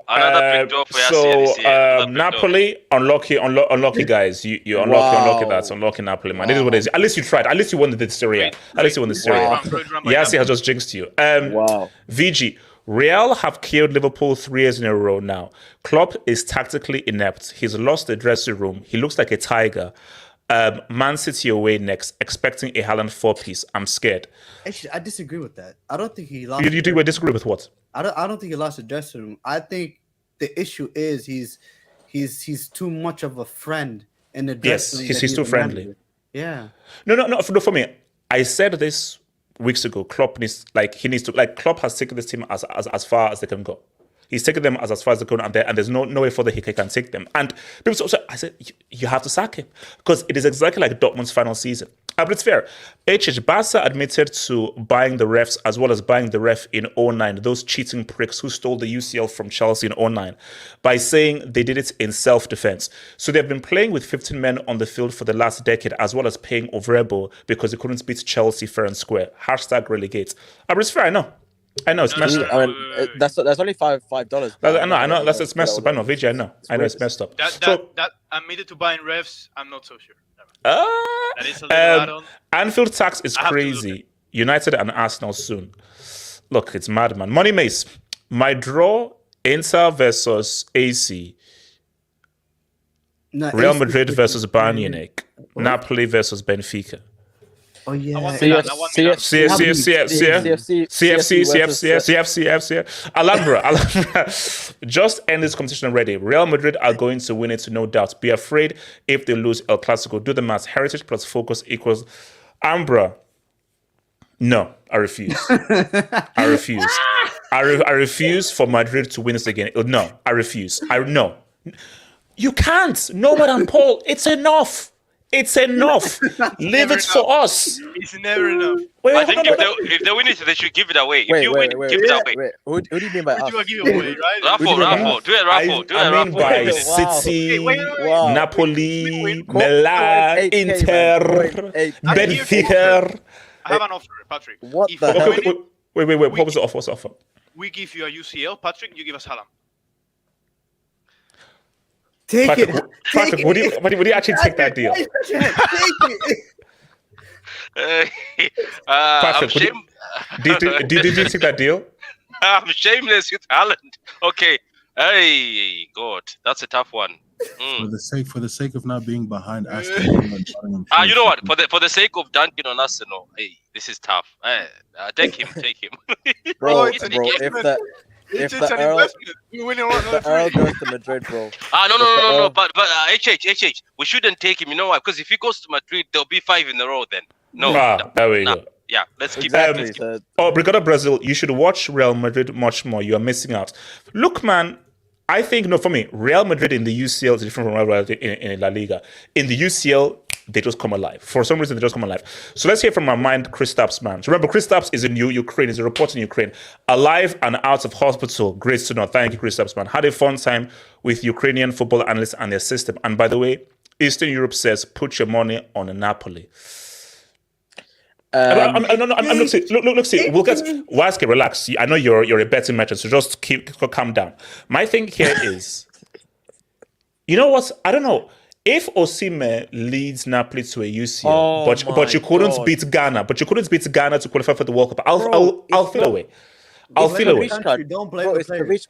for Yassir this year. Napoli, unlucky guys. You unlucky Napoli, man. This is what it is. At least you tried. At least you won the Serie. Yassir has just jinxed you. VG. Real have killed Liverpool 3 years in a row now. Klopp is tactically inept. He's lost the dressing room. He looks like a tiger. Man City away next, expecting a Haaland 4-piece. I'm scared. Actually, I disagree with that. I don't think he lost. You disagree with what? I don't think he lost the dressing room. I think the issue is he's too much of a friend in the dressing room. Yes, he's too friendly. Yeah. No. For me, I said this weeks ago. Klopp Klopp has taken this team as far as they can go. He's taken them as far as they can, and there's no way further he can take them. And people also, I said, you have to sack him because it is exactly like Dortmund's final season. But it's fair. Barca admitted to buying the refs as well as buying the ref in 2009, those cheating pricks who stole the UCL from Chelsea in 2009, by saying they did it in self-defense. So they've been playing with 15 men on the field for the last decade, as well as paying Ovrebo because they couldn't beat Chelsea fair and square. #relegate. But it's fair, I know it's messed up. I mean, that's only $5. I know. It's messed up. I know, VJ. I know it's messed up. That admitted to buying refs, I'm not so sure. That is a little add-on. Anfield tax is crazy. United and Arsenal soon. Look, it's mad, man. Money Mace. My draw: Inter versus AC. Real Madrid versus Bayern Munich. Napoli versus Benfica. Oh yeah. CFC. Alhambra. Just end this competition already. Real Madrid are going to win it, no doubt. Be afraid if they lose El Clasico. Do the math. Heritage plus focus equals Ambra. No, I refuse. I refuse. I refuse for Madrid to win this again. No, I refuse. No. You can't. No more than Paul. It's enough. It's enough. Leave it for us. It's never enough. I think if they win it, they should give it away. If you win, give it away. Who do you mean by us? You are giving away, right? Raffle. Do it, Raffle. I mean by City, Napoli, Milan, Inter, Benfica. I have an offer, Patrick. What If the you hell? win it, Wait. What was the offer? What's the offer? we give you a UCL, Patrick. You give us Haaland. Take Patrick, it. Patrick, would you actually take that deal? Take it. I'm Patrick, did you take that deal? I'm shameless with Haaland. Okay. Hey, God, that's a tough one. For the sake of not being behind Aston Villa. You know what? For the sake of dunking on Arsenal, hey, this is tough. Take him. Bro, it's an investment. if It's the an Earl, investment. We win if the Earl goes to Madrid, bro. No. But HH, we shouldn't take him. You know why? Because if he goes to Madrid, there'll be 5 in a row then. No. There we go. Yeah, let's keep Exactly. that. Brigada Brazil, you should watch Real Madrid much more. You are missing out. Look, man, I think, for me, Real Madrid in the UCL is different from Real Madrid in La Liga. In the UCL, they just come alive. For some reason, they just come alive. So let's hear from our mind, Kristaps, man. So remember, Kristaps is in Ukraine. He's a reporter in Ukraine. Alive and out of hospital. Great to know. Thank you, Kristaps, man. Had a fun time with Ukrainian football analysts and their system. And by the way, Eastern Europe says, put your money on Napoli. I'm look, see. We'll get Waske, relax. I know you're a betting merchant, so just calm down. My thing here is, you know what? I don't know if Osimhen leads Napoli to a UCL, but you couldn't beat Ghana. But you couldn't beat Ghana to qualify for the World Cup. I'll feel away. I'll feel away. Don't blame the players.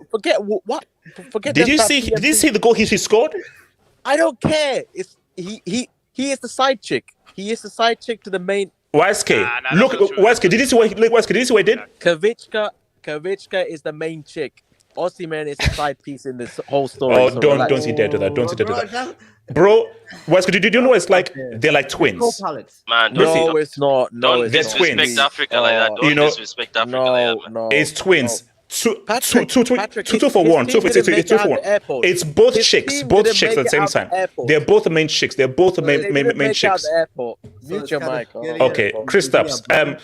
Forget what? Forget. Did you see the goal he scored? I don't care. It's he is the side chick. He is the side chick to the main. Waske, look, Waske. Did you see what he did? Kavicka is the main chick. Osimhen is a side piece in this whole story. Oh, so don't you dare do that. Don't you dare do that. Bro, Waske, did you know it's like they're like twins? Man, no, it's not. No, don't disrespect Africa like that. Don't disrespect Africa like that, man. It's twins. Two for one. It's both chicks at the same time. They're both the main chicks. They're both the main chicks. Mute your mic. Okay, Kristaps. And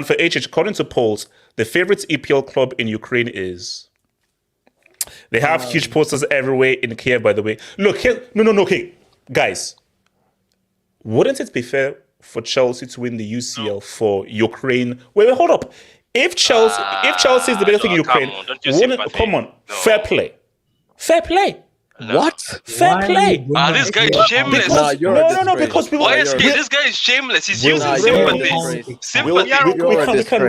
for HH, according to polls, the favorite EPL club in Ukraine is. They have huge posters everywhere in Kiev. By the way, look here. No. Okay, guys, wouldn't it be fair for Chelsea to win the UCL for Ukraine? Wait, hold up. If Chelsea is the best thing in Ukraine, fair play. What? Fair play. This guy is shameless. No, because people. This guy is shameless. He's using sympathy. We can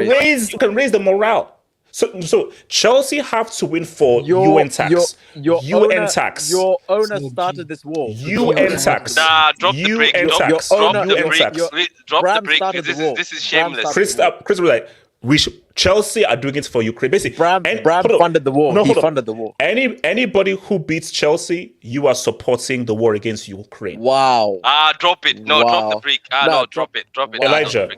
raise the morale. So Chelsea have to win for UN tax. UN tax. Your owner started this war. UN tax. Nah, drop the break. Drop the break. This is shameless. Chris was like, Chelsea are doing it for Ukraine. Basically, Bram funded the war. He funded the war. Anybody who beats Chelsea, you are supporting the war against Ukraine. Wow. Drop it. No, drop the break. Drop it. Elijah,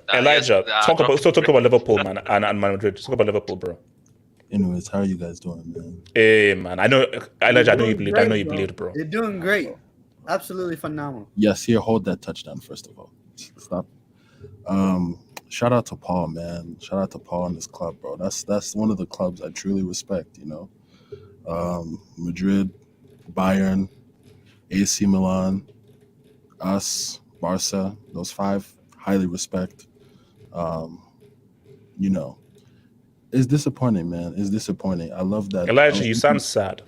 talk about Liverpool, man, and Madrid. Talk about Liverpool, bro. Anyways, how are you guys doing, man? Hey, man, Elijah, I know you believed, bro. You're doing great. Absolutely phenomenal. Yes, here, hold that touchdown first of all. Stop. Shout out to Paul, man. Shout out to Paul and this club, bro. That's one of the clubs I truly respect, you know. Madrid, Bayern, AC Milan, us, Barca, those 5, highly respect. You know, it's disappointing, man. It's disappointing. I love that. Elijah, you sound sad.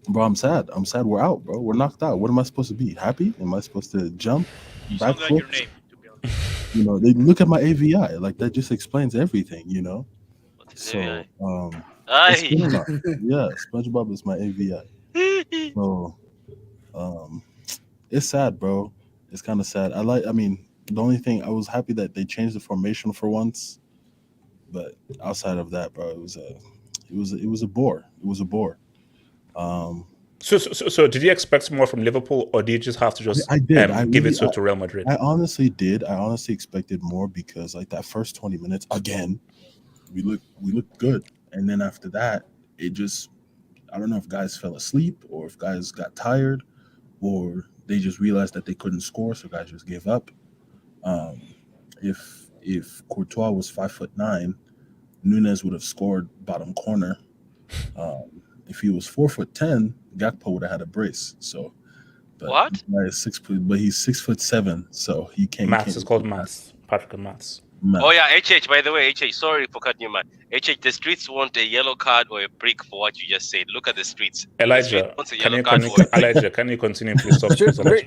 Bro, I'm sad. We're out, bro. We're knocked out. What am I supposed to be? Happy? Am I supposed to jump? You sound like your name. You know, they look at my AVI, like that just explains everything, you know. So, yeah, SpongeBob is my AVI. So, it's sad, bro. It's kind of sad. I mean, the only thing I was happy that they changed the formation for once, but outside of that, bro, it was a bore. It was a bore. So did you expect more from Liverpool, or did you just have to just I did. give it to Real Madrid? I honestly did. I honestly expected more because like that first 20 minutes again, we looked good, and then after that, it just I don't know if guys fell asleep or if guys got tired or they just realized that they couldn't score, so guys just gave up. If Courtois was 5'9", Nunes would have scored bottom corner. If he was 4'10", Gakpo would have had a brace. So, but What? He's 6'7", so he can't. Maths is called maths. Patrick and maths. Oh yeah, HH. By the way, HH. Sorry for cutting you, man. HH. The streets want a yellow card or a brick for what you just said. Look at the streets. Elijah, can you continue, please? Stop.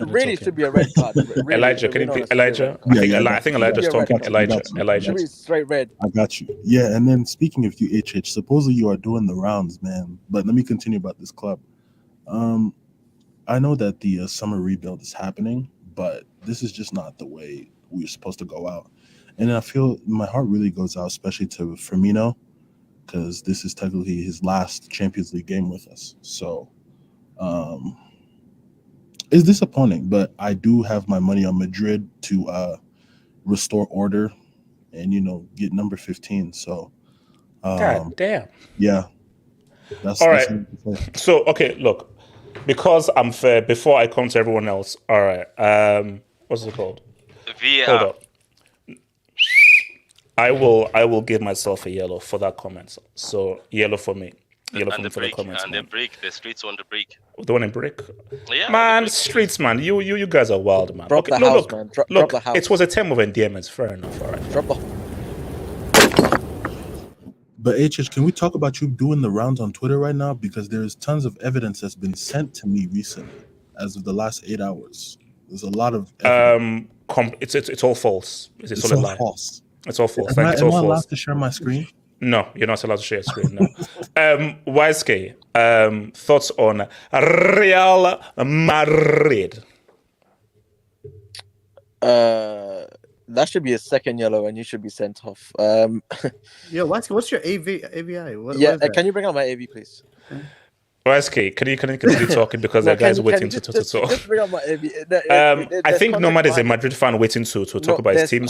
Really should be a red card. Really, Elijah, can you please? Elijah, I think Elijah's talking. Elijah. Straight red. I got you. Yeah, and then speaking of you, HH, supposedly you are doing the rounds, man. But let me continue about this club. I know that the summer rebuild is happening, but this is just not the way we're supposed to go out. And I feel my heart really goes out, especially to Firmino, because this is technically his last Champions League game with us. So it's disappointing, but I do have my money on Madrid to restore order and, get number 15. So, God damn. Yeah. That's all right. So, okay, look, because I'm fair, before I come to everyone else, all right, what's it called? VR. Hold up. I will give myself a yellow for that comment. So yellow for me. Yellow for me for the comments. And the brick, the streets want the brick. The one in brick? Yeah. Man, streets, man. You guys are wild, man. Drop the house, man. Drop the house. It was a term of endearment. Fair enough. All right. Drop the. But HH, can we talk about you doing the rounds on Twitter right now? Because there's tons of evidence that's been sent to me recently, as of the last 8 hours. There's a lot of evidence. It's all false. It's all false. It's all false. Am I allowed to share my screen? No, you're not allowed to share your screen. No. YSK, thoughts on Real Madrid? That should be a second yellow, and you should be sent off. Yo, what's your AVI? What can you bring out my AV, please? YSK, can you continue talking because that guy's waiting to talk? Just bring out my AV. I think Nomad is a Madrid fan waiting to talk about his team.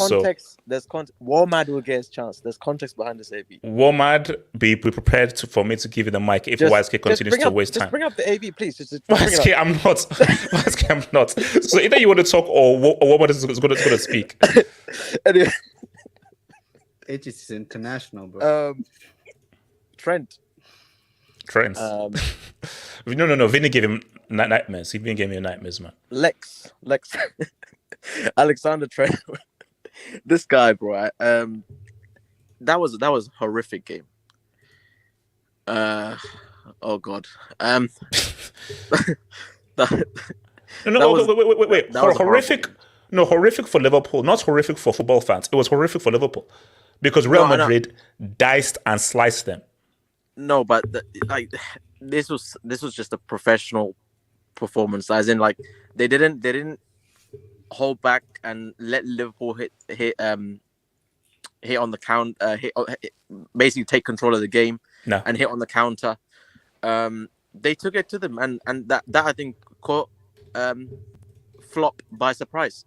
There's context. Warmad will get his chance. There's context behind this AV. Warmad, be prepared for me to give you the mic if YSK continues to waste time. Just bring up the AV, please. YSK, I'm not. YSK, I'm not. So either you want to talk or Warmad is going to speak. Anyway. It is international, bro. Trent. No. Vini gave him nightmares. He gave me nightmares, man. Lex. Alexander Trent. This guy, bro. That was a horrific game. Oh God. Wait. Horrific. No, horrific for Liverpool. Not horrific for football fans. It was horrific for Liverpool because Real Madrid diced and sliced them. No, but this was just a professional performance. As in, like they didn't hold back and let Liverpool hit on the count. Basically take control of the game and hit on the counter. They took it to them, and that I think caught Flop by surprise.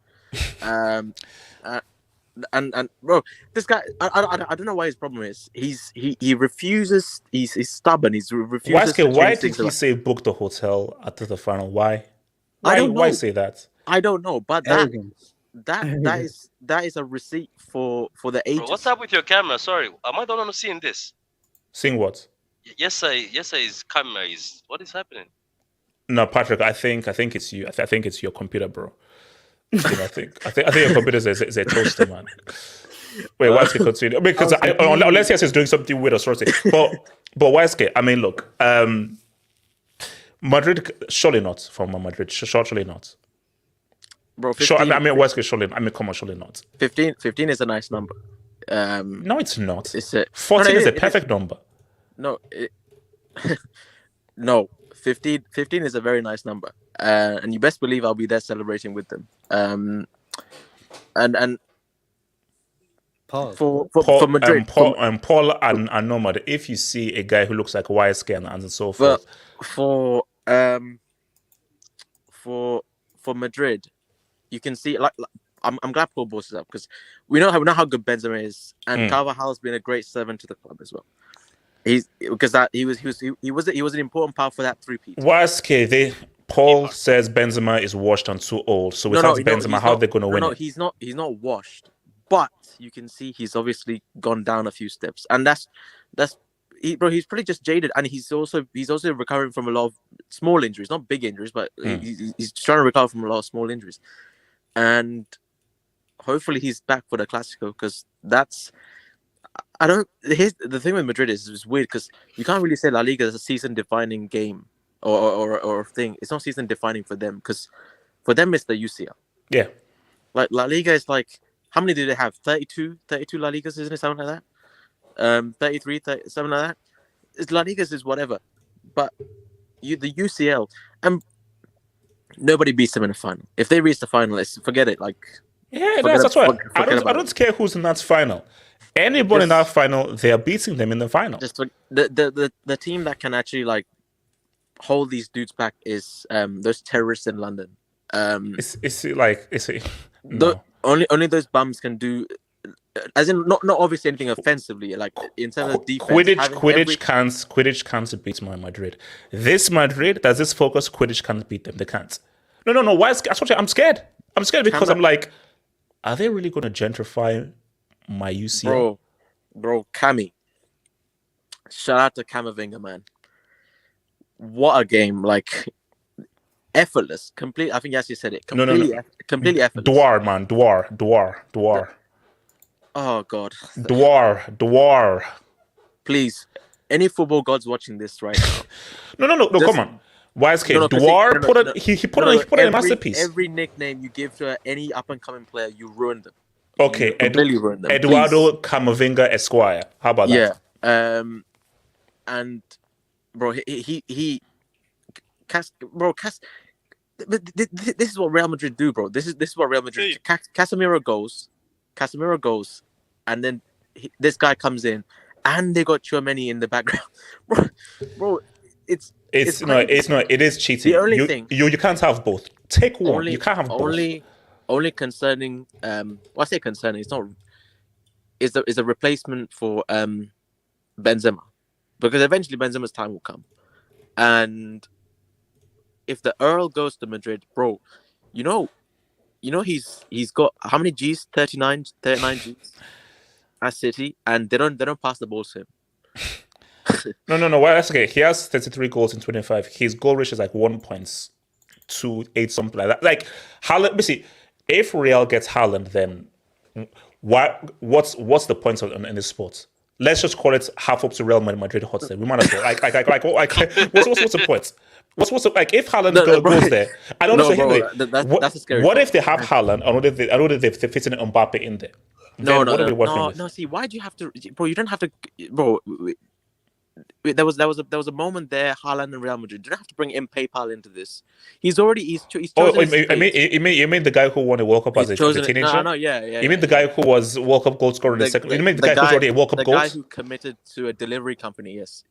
And bro, this guy, I don't know what his problem is. He refuses. He's stubborn. He's refuses. Why did he say book the hotel after the final? Why? I don't know. Why say that? I don't know, but that is a receipt for the agent. What's up with your camera? Sorry, am I the one seeing this? Seeing what? Yes, his camera is. What is happening? No, Patrick. I think it's you. I think it's your computer, bro. I think your computer is a toaster, man. Wait, YSK continue because unless he's doing something weird or something. But YSK, I mean, look, Madrid surely not from Madrid, surely not. Bro, 15, I mean, YSK surely. I mean, come on, surely not. 15 is a nice number. No, it's not. It's 14 is a perfect number. No, no. 15 is a very nice number, and you best believe I'll be there celebrating with them. And for Madrid, Paul and Nomad, if you see a guy who looks like YSK and so forth, For Madrid, you can see I'm glad Paul brought it up because we know how good Benzema is, and Carvajal's been a great servant to the club as well. He was an important part for that three-peat. Paul says Benzema is washed and too old. So without Benzema, how are they going to win it? He's not washed, but you can see he's obviously gone down a few steps, and he's pretty just jaded, and he's also recovering from a lot of small injuries, not big injuries, but he's trying to recover from a lot of small injuries, and hopefully he's back for the Clasico because Here's the thing with Madrid is it's weird because you can't really say La Liga is a season-defining game or thing. It's not season-defining for them because for them it's the UCL. Yeah, like La Liga is like how many do they have? 32 La Ligas, isn't it? Something like that. 33, 30, something like that. It's La Ligas is whatever, but the UCL and nobody beats them in the final. If they reach the final, forget it. That's why I don't care who's in that final. Anybody in that final, they are beating them in the final. Just the team that can actually hold these dudes back is those terrorists in London. Only those bums can do, as in not obviously anything offensively. Like in terms of defense, Quidditch can't beat Madrid. This Madrid, does this focus? Quidditch can't beat them. They can't. No. Why? I'm scared. I'm scared because I'm like, are they really going to gentrify my UCL? Bro, Cami. Shout out to Camavinga, man. What a game! Effortless, complete. I think you said it. Completely effortless. Dwar. Oh God. Dwar. Please, any football gods watching this right now? No. Come on. Dwar put in a masterpiece. Every nickname you give to any up and coming player, you ruined them. Okay, Eduardo Camavinga Esquire. How about that? Yeah. And bro, this is what Real Madrid do, bro. This is what Real Madrid. Casemiro goes, and then this guy comes in, and they got Tchouaméni in the background, bro. It is cheating. The only thing you can't have both. Take one. You can't have both. Only concerning. I say concerning. It's not. Is a replacement for Benzema, because eventually Benzema's time will come, and if the Earl goes to Madrid, bro, you know he's got how many G's? 39 G's at City, and they don't pass the ball to him. No. Well, that's okay. He has 33 goals in 25. His goal ratio is 1.28, something like that. Haaland. Basically, if Real gets Haaland, then what's the point in this sport? Let's just call it half up to Real Madrid hot set. We might as well. What's the point? What's if Haaland goes there? I don't know. That's a scary. What if they have Haaland? I know that they're fitting Mbappe in there. No. See, why do you have to, bro? You don't have to, bro. There was a moment there. Haaland and Real Madrid. You don't have to bring in PayPal into this. He's chosen. You mean the guy who won a World Cup as a teenager? No, yeah. You mean the guy who was World Cup goal scorer in the second? You mean the guy who's already a World Cup goal? The guy who committed to a delivery company. Yes,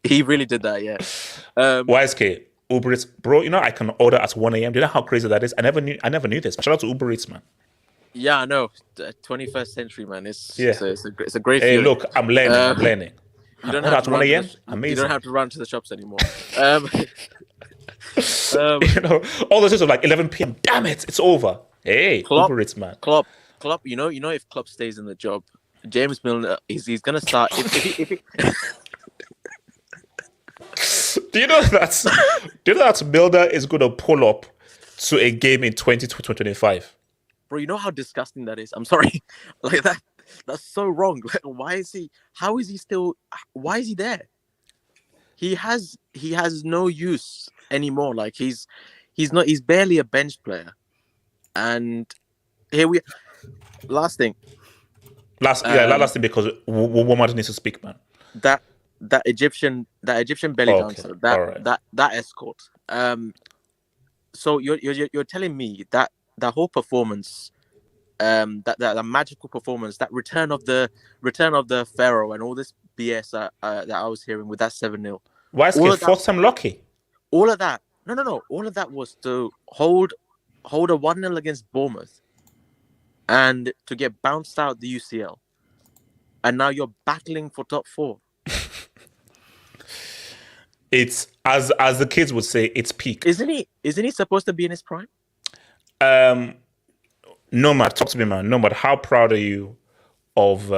he really did that. Yeah. YSK Uber Eats, bro. I can order at 1 a.m. Do you know how crazy that is? I never knew this. Shout out to Uber Eats, man. Yeah, I know. 21st century, man. It's a great. Hey, look, I'm learning. You don't have to 1 a.m. Amazing. You don't have to run to the shops anymore. All those are 11 p.m. Damn it, it's over. Hey, Klopp, Uber Eats, man. Klopp. You know, if Klopp stays in the job, James Milner, he's gonna start. If he... Do you know that Milner is gonna pull up to a game in 2025? Bro, you know how disgusting that is. I'm sorry, that. That's so wrong. Why is he? How is he still? Why is he there? He has no use anymore. He's barely a bench player. And here we. Last thing. Last thing, because woman needs to speak, man. That Egyptian belly dancer. That escort. So you're telling me that whole performance. That magical performance, that return of the Pharaoh, and all this BS that I was hearing with that 7-0. Why is it fourth time lucky? all of that. No. All of that was to hold a 1-0 against Bournemouth and to get bounced out the UCL. And now you're battling for top 4. It's as the kids would say, it's peak. Isn't he supposed to be in his prime? Nomad, talk to me, man. Nomad, how proud are you of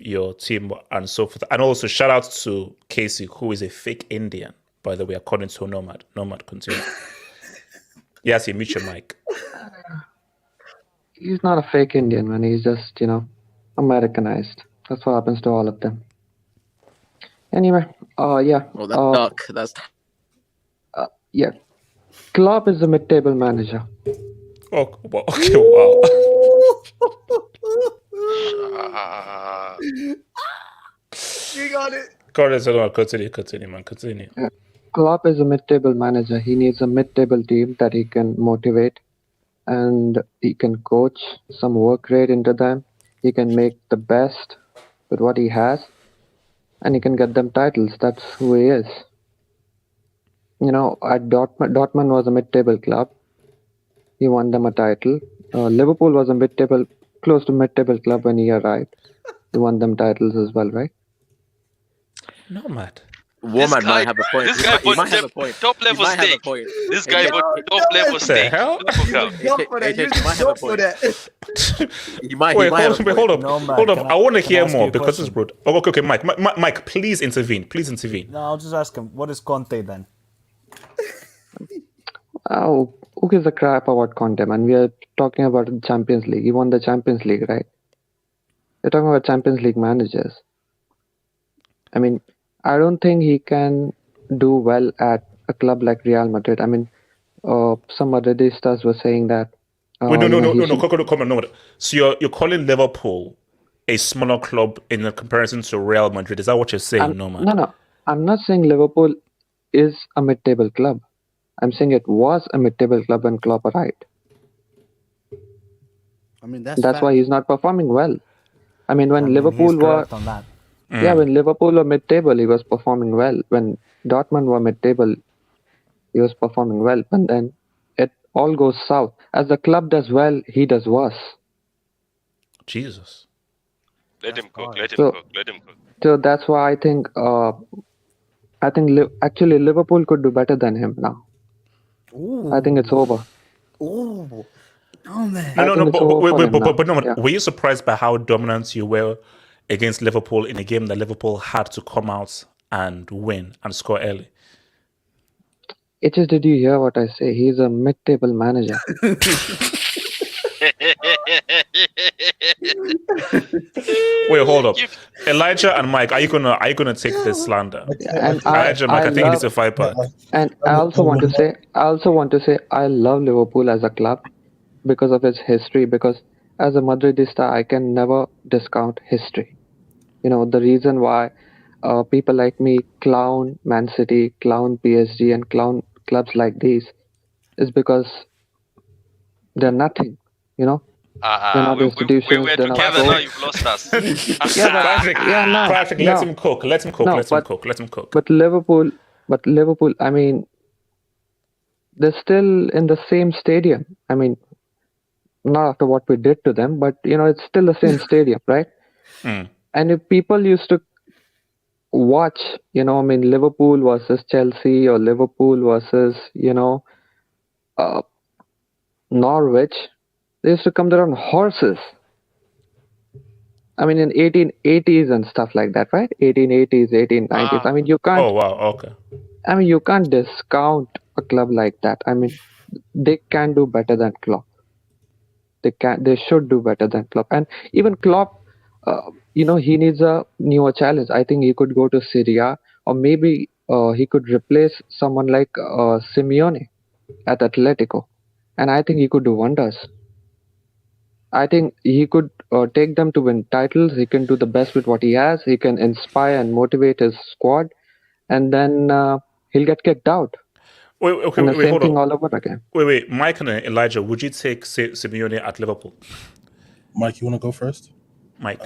your team and so forth? And also shout out to Casey, who is a fake Indian, by the way, according to Nomad. Nomad, continue. Yes, you mute your mic. He's not a fake Indian, man. He's just, Americanized. That's what happens to all of them. Anyway, yeah. Oh, that's dark. That's yeah. Klopp is a mid-table manager. Oh, well, okay, wow. You got it. Continue, man. Continue. Yeah. Klopp is a mid-table manager. He needs a mid-table team that he can motivate and he can coach some work rate into them. He can make the best with what he has and he can get them titles. That's who he is. At Dortmund was a mid-table club. He won them a title. Liverpool was a close to mid-table club when he arrived. He won them titles as well, right? No, Matt. Woman might have a point. This guy might have a point. Top level He might have a steak. point. This guy bought top level steak. hell? He might have a point. Hold up. No, Matt, Hold up. can I want to can I hear ask you more a because it's question? rude. Okay, Mike, please intervene. No, I'll just ask him, what is Conte then? Oh, who gives a crap about Conte, man? We are talking about the Champions League. He won the Champions League, right? We're talking about Champions League managers. I mean, I don't think he can do well at a club like Real Madrid. I mean, some Madridistas were saying that. Wait, no. Come on, no. So you're calling Liverpool a smaller club in comparison to Real Madrid? Is that what you're saying, Nomad? No. I'm not saying Liverpool is a mid-table club. I'm saying it was a mid-table club when Klopp arrived. I mean, that's why he's not performing well. I mean, when Liverpool he's were correct on that. when Liverpool were mid-table, he was performing well. When Dortmund were mid-table, he was performing well. But then it all goes south. As the club does well, he does worse. Jesus. Let him cook. So that's why I think actually Liverpool could do better than him now. Ooh. I think it's over. Ooh. Oh, man. No, but no, Yeah. were you surprised by how dominant you were against Liverpool in a game that Liverpool had to come out and win and score early? Did you hear what I say? He's a mid-table manager. Wait, hold up. Elijah and Mike, are you gonna take this slander? And Elijah, Mike, I think you need to fight back. And I also want to say I love Liverpool as a club because of its history. Because as a Madridista, I can never discount history. The reason why people like me clown Man City, clown PSG, and clown clubs like these is because they're nothing. They're not institutions. We were they're not together, goals. now you've lost us. Patrick, let him cook. Let him cook. But Liverpool, I mean, they're still in the same stadium. I mean, not after what we did to them, but it's still the same stadium, right? And if people used to watch, Liverpool versus Chelsea or Liverpool versus, Norwich, they used to come there on horses. I mean, in 1880s and stuff like that, right? 1880s, 1890s. I mean, you can't. Oh wow, okay. I mean, you can't discount a club like that. I mean, they can do better than Klopp. They should do better than Klopp. And even Klopp, he needs a newer challenge. I think he could go to Serie, or maybe he could replace someone like Simeone at Atletico, and I think he could do wonders. I think he could take them to win titles. He can do the best with what he has. He can inspire and motivate his squad, and then he'll get kicked out. Wait, same thing all over again. Wait, Mike and Elijah, would you take Simeone at Liverpool? Mike, you want to go first? Mike.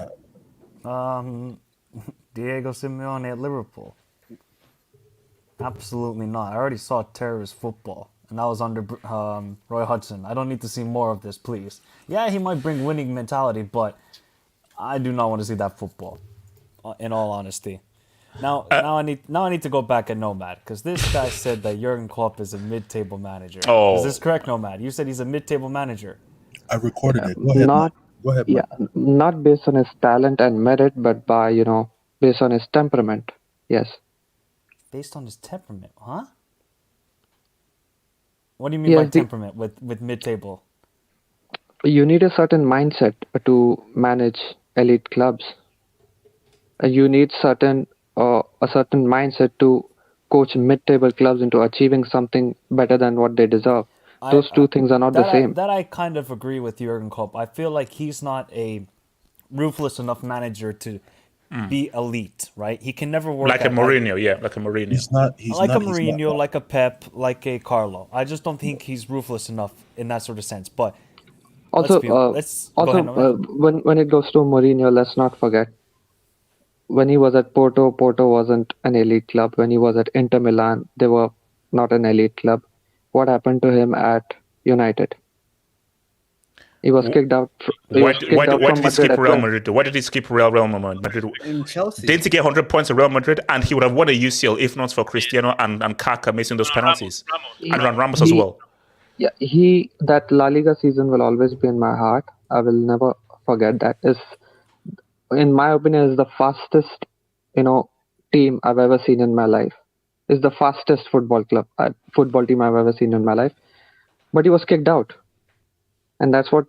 Diego Simeone at Liverpool. Absolutely not. I already saw terrorist football, and that was under Roy Hodgson. I don't need to see more of this, please. Yeah, he might bring winning mentality, but I do not want to see that football. In all honesty, now I need to go back at Nomad because this guy said that Jurgen Klopp is a mid-table manager. Oh. Is this correct, Nomad? You said he's a mid-table manager. I recorded it. Go ahead, Not Go ahead, Mike. not based on his talent and merit, but by based on his temperament. Yes. Based on his temperament, huh? What do you mean by temperament with mid-table? You need a certain mindset to manage elite clubs. You need a certain mindset to coach mid-table clubs into achieving something better than what they deserve. Those two things are not the same. That I kind of agree with Jurgen Klopp. I feel like he's not a ruthless enough manager to be elite, right? He can never work like a Mourinho, like a Mourinho. He's not. He's like not, a Mourinho, like a Pep, like a Carlo. I just don't think he's ruthless enough in that sort of sense. But Also, go ahead, when it goes to Mourinho, let's not forget, when he was at Porto wasn't an elite club. When he was at Inter Milan, they were not an elite club. What happened to him at United? He was kicked out. Why did he skip Real Madrid? Why did he skip Real Madrid? In Chelsea. Didn't he get 100 points at Real Madrid? And he would have won a UCL if not for Cristiano and Kaká missing those penalties. And Ramos as well. Yeah, that La Liga season will always be in my heart. I will never forget that. In my opinion, is the fastest, team I've ever seen in my life. Is the fastest football team I've ever seen in my life. But he was kicked out, and that's what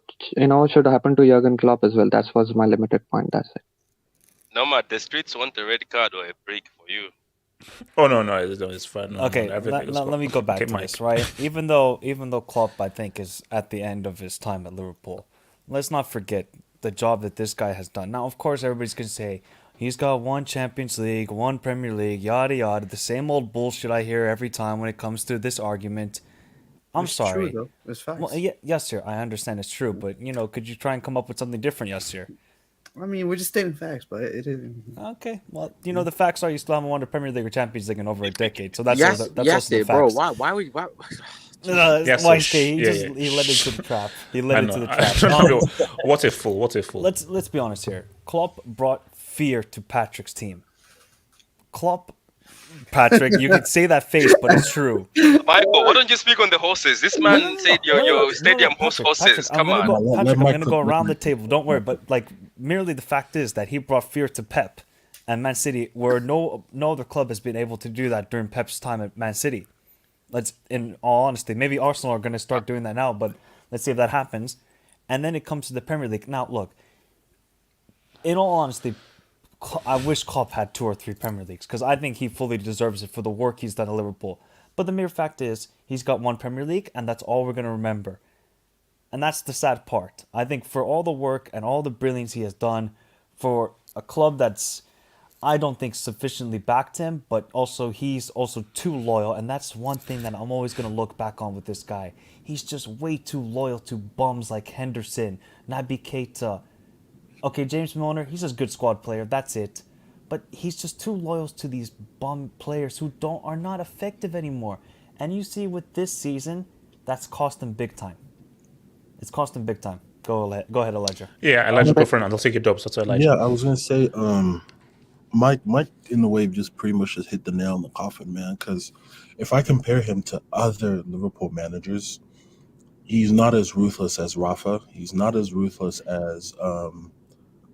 should happen to Jurgen Klopp as well. That was my limited point. That's it. Nomad, the streets want a red card or a break for you. Oh no, it's fine. No, okay, let me go back to this, right? Even though Klopp, I think, is at the end of his time at Liverpool, let's not forget the job that this guy has done. Now, of course, everybody's gonna say he's got one Champions League, one Premier League, yada yada, the same old bullshit I hear every time when it comes to this argument. I'm sorry. True, though. It's facts. Well, yes, sir. I understand it's true, but could you try and come up with something different, yes, sir? I mean, we're just stating facts, but it is. Okay, well, the facts are you still haven't won the Premier League or Champions League in over a decade, so that's yes, also the facts. bro. Why would why? Yes, he led into the trap. He led into the trap. What a fool! What a fool! Let's be honest here. Klopp brought fear to Patrick's team. Patrick, you can say that face, but it's true. Michael, why don't you speak on the horses? This man said your stadium hosts horses. Patrick, Come on. Patrick, I'm going to go around the table. Don't worry. But merely the fact is that he brought fear to Pep and Man City, where no other club has been able to do that during Pep's time at Man City. In all honesty, maybe Arsenal are going to start doing that now, but let's see if that happens. And then it comes to the Premier League. Now, look, in all honesty, I wish Klopp had 2 or 3 Premier Leagues because I think he fully deserves it for the work he's done at Liverpool. But the mere fact is he's got 1 Premier League and that's all we're going to remember. And that's the sad part. I think for all the work and all the brilliance he has done for a club that's, I don't think, sufficiently backed him, but also he's also too loyal. And that's one thing that I'm always going to look back on with this guy. He's just way too loyal to bums like Henderson, Naby Keita. Okay, James Milner, he's a good squad player, that's it. But he's just too loyal to these bum players who are not effective anymore. And you see with this season, that's cost him big time. It's cost him big time. Go ahead, Elijah. Yeah, Elijah, go for it. I'll take your dubs. That's Elijah. Yeah, I was gonna say, Mike in the wave just pretty much just hit the nail in the coffin, man. Because if I compare him to other Liverpool managers, he's not as ruthless as Rafa. He's not as ruthless as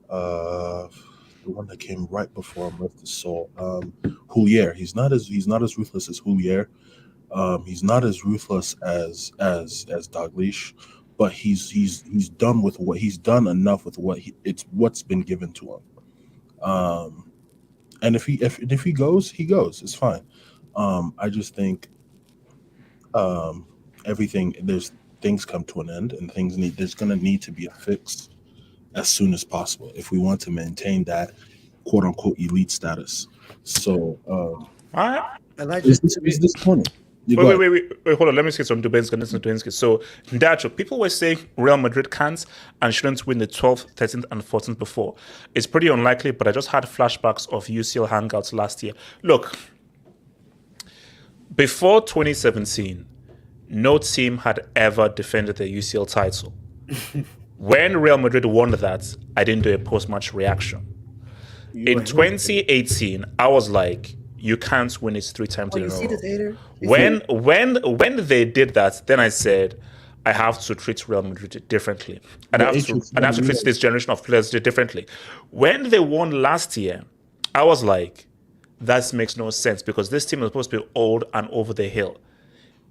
the one that came right before him, left his soul. Houllier. He's not as ruthless as Houllier. He's not as ruthless as Dalglish, but he's done with what he's done enough with what's been given to him. And if he goes, he goes. It's fine. I just think things come to an end, and there's gonna need to be a fix as soon as possible if we want to maintain that quote unquote elite status. So it's disappointing. Wait, hold on. Let me say something to Dubinsky. So, Dacho, people were saying Real Madrid can't and shouldn't win the 12th, 13th, and 14th before. It's pretty unlikely, but I just had flashbacks of UCL hangouts last year. Look, before 2017, no team had ever defended the UCL title. When Real Madrid won that, I didn't do a post-match reaction. In 2018, I was like, you can't win it 3 times in a row. When they did that, then I said, I have to treat Real Madrid differently. And I have to treat this generation of players differently. When they won last year, I was like, that makes no sense because this team is supposed to be old and over the hill.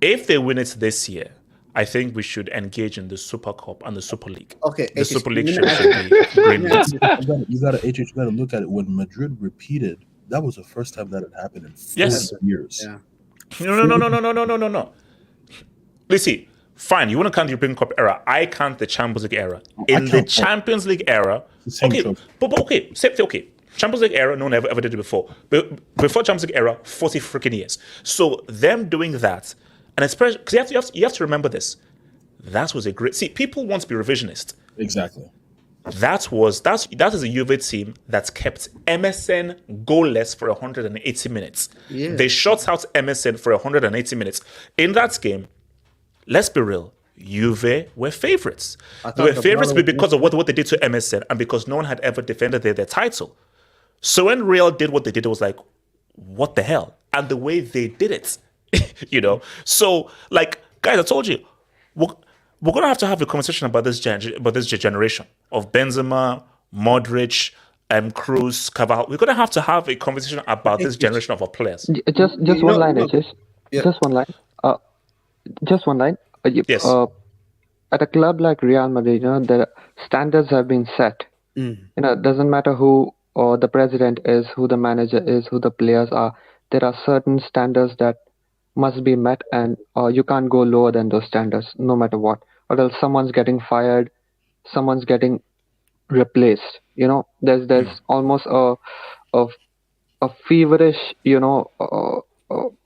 If they win it this year, I think we should engage in the Super Cup and the Super League. Okay, the Super League should be green. You got to look at it. When Madrid repeated, that was the first time that had happened in 4 years. Yeah. No. Let's see. Fine, you want to count the European Cup era. I count the Champions League era. In the Champions League era, okay. Champions League era, no one ever did it before. But before Champions League era, 40 freaking years. So them doing that, and especially because you have to remember this. That was a great. See, people want to be revisionist. Exactly. That is a Juve team that kept MSN goalless for 180 minutes. Yeah. They shut out MSN for 180 minutes. In that game, let's be real, Juve were favorites. They were favorites because of what they did to MSN and because no one had ever defended their title. So when Real did what they did, it was like, what the hell? And the way they did it, So, like, guys, I told you, we're going to have a conversation about this generation of Benzema, Modric, Cruz, Cavall. We're going to have a conversation about this generation of our players. Just one line, Just one line. Just one line. Yes. At a club like Real Madrid, the standards have been set. It doesn't matter who or the president is, who the manager is, who the players are. There are certain standards that must be met, and you can't go lower than those standards, no matter what. Or else someone's getting fired, someone's getting replaced. There's almost a feverish,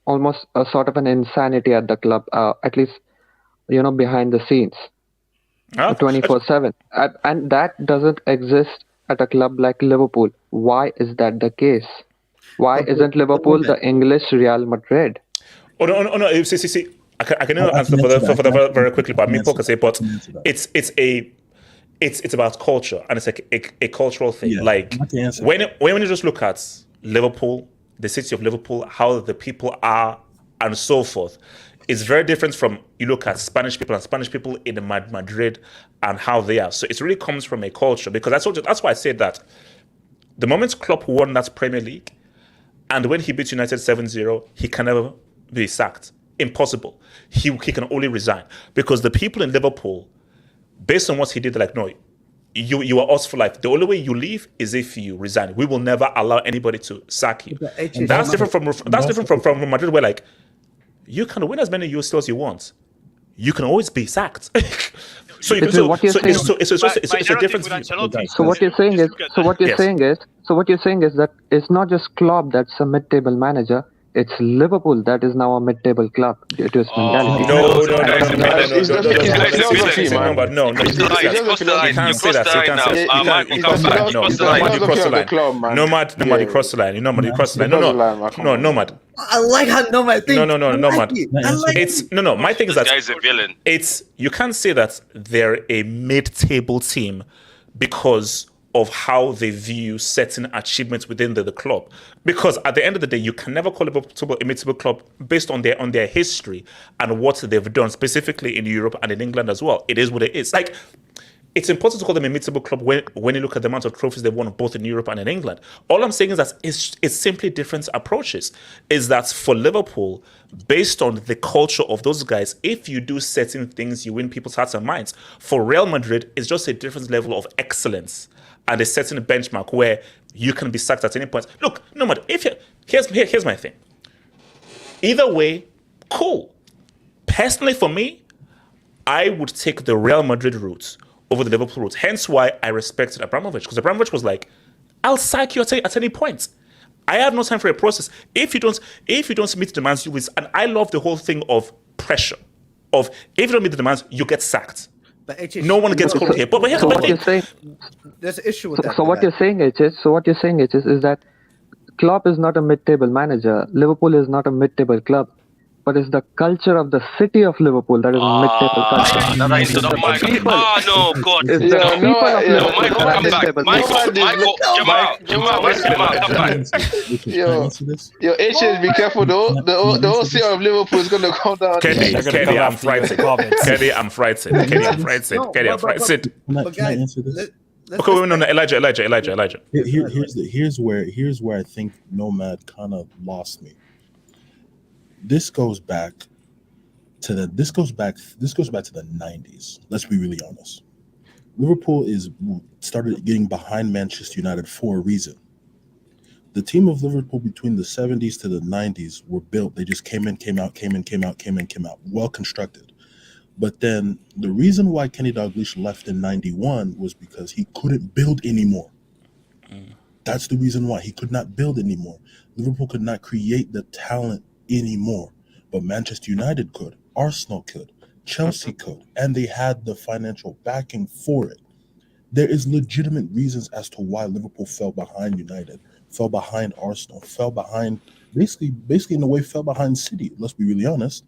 almost a sort of an insanity at the club, at least, behind the scenes, 24/7. And that doesn't exist at a club like Liverpool. Why is that the case? Why isn't Liverpool the English Real Madrid? Oh no! See. I can answer for that very quickly, but Paul can say, but it's about culture and it's like a cultural thing. Yeah, like when you just look at Liverpool, the city of Liverpool, how the people are, and so forth, it's very different from you look at Spanish people in Madrid and how they are. So it really comes from a culture because that's why I said that the moment Klopp won that Premier League, and when he beat United 7-0, he can never be sacked. Impossible. He can only resign because the people in Liverpool, based on what he did, they're like, no, you are us for life. The only way you leave is if you resign. We will never allow anybody to sack you. That's different from Madrid, where like you can win as many UCLs as you want. You can always be sacked. It's a difference. So what you're saying is that it's not just Klopp that's a mid-table manager. It's Liverpool that is now a mid-table club due to its mentality. No. You can't say that. Nomad, you cross the line. No, Nomad. I like how Nomad thinks. No, Nomad. It's no. My thing is that guy's a villain. You can't say that they're a mid-table team because of how they view certain achievements within the club. Because at the end of the day, you can never call Liverpool a mid-table club based on their history and what they've done, specifically in Europe and in England as well. It is what it is. Like, it's important to call them a mid-table club when you look at the amount of trophies they've won both in Europe and in England. All I'm saying is that it's simply different approaches. Is that for Liverpool, based on the culture of those guys, if you do certain things, you win people's hearts and minds. For Real Madrid, it's just a different level of excellence and a certain benchmark where you can be sacked at any point. Look, no matter here's my thing. Either way, cool. Personally, for me, I would take the Real Madrid route over the Liverpool route. Hence why I respected Abramovich, because Abramovich was like, "I'll sack you at any point. I have no time for a process. If you don't meet the demands, you will." And I love the whole thing of pressure. Of if you don't meet the demands, you get sacked. But no one gets called here. But here's the thing. There's an issue with that. So what you're saying is that Klopp is not a mid-table manager. Liverpool is not a mid-table club. but it's the culture of the city of Liverpool that is mid-table culture. Into the mic. No, God. It's the people of No, Liverpool Michael, that are come back. mid-table Michael, Jamal, where's Jamal? Come back. Yo, HH, be careful though. The whole city of Liverpool is gonna come down. Kenny, I'm frightened. Kenny, I'm frightened. Kenny, I'm frightened. Can I answer this? Okay, wait, no, Elijah. Here's where I think Nomad kind of lost me. This goes back to the 90s. Let's be really honest. Liverpool started getting behind Manchester United for a reason. The team of Liverpool between the 70s to the 90s were built. They just came in, came out. Well constructed. But then the reason why Kenny Dalglish left in 91 was because he couldn't build anymore. That's the reason why. He could not build anymore. Liverpool could not create the talent anymore. But Manchester United could. Arsenal could. Chelsea could. And they had the financial backing for it. There is legitimate reasons as to why Liverpool fell behind United, fell behind Arsenal, fell behind, basically in a way, fell behind City. Let's be really honest.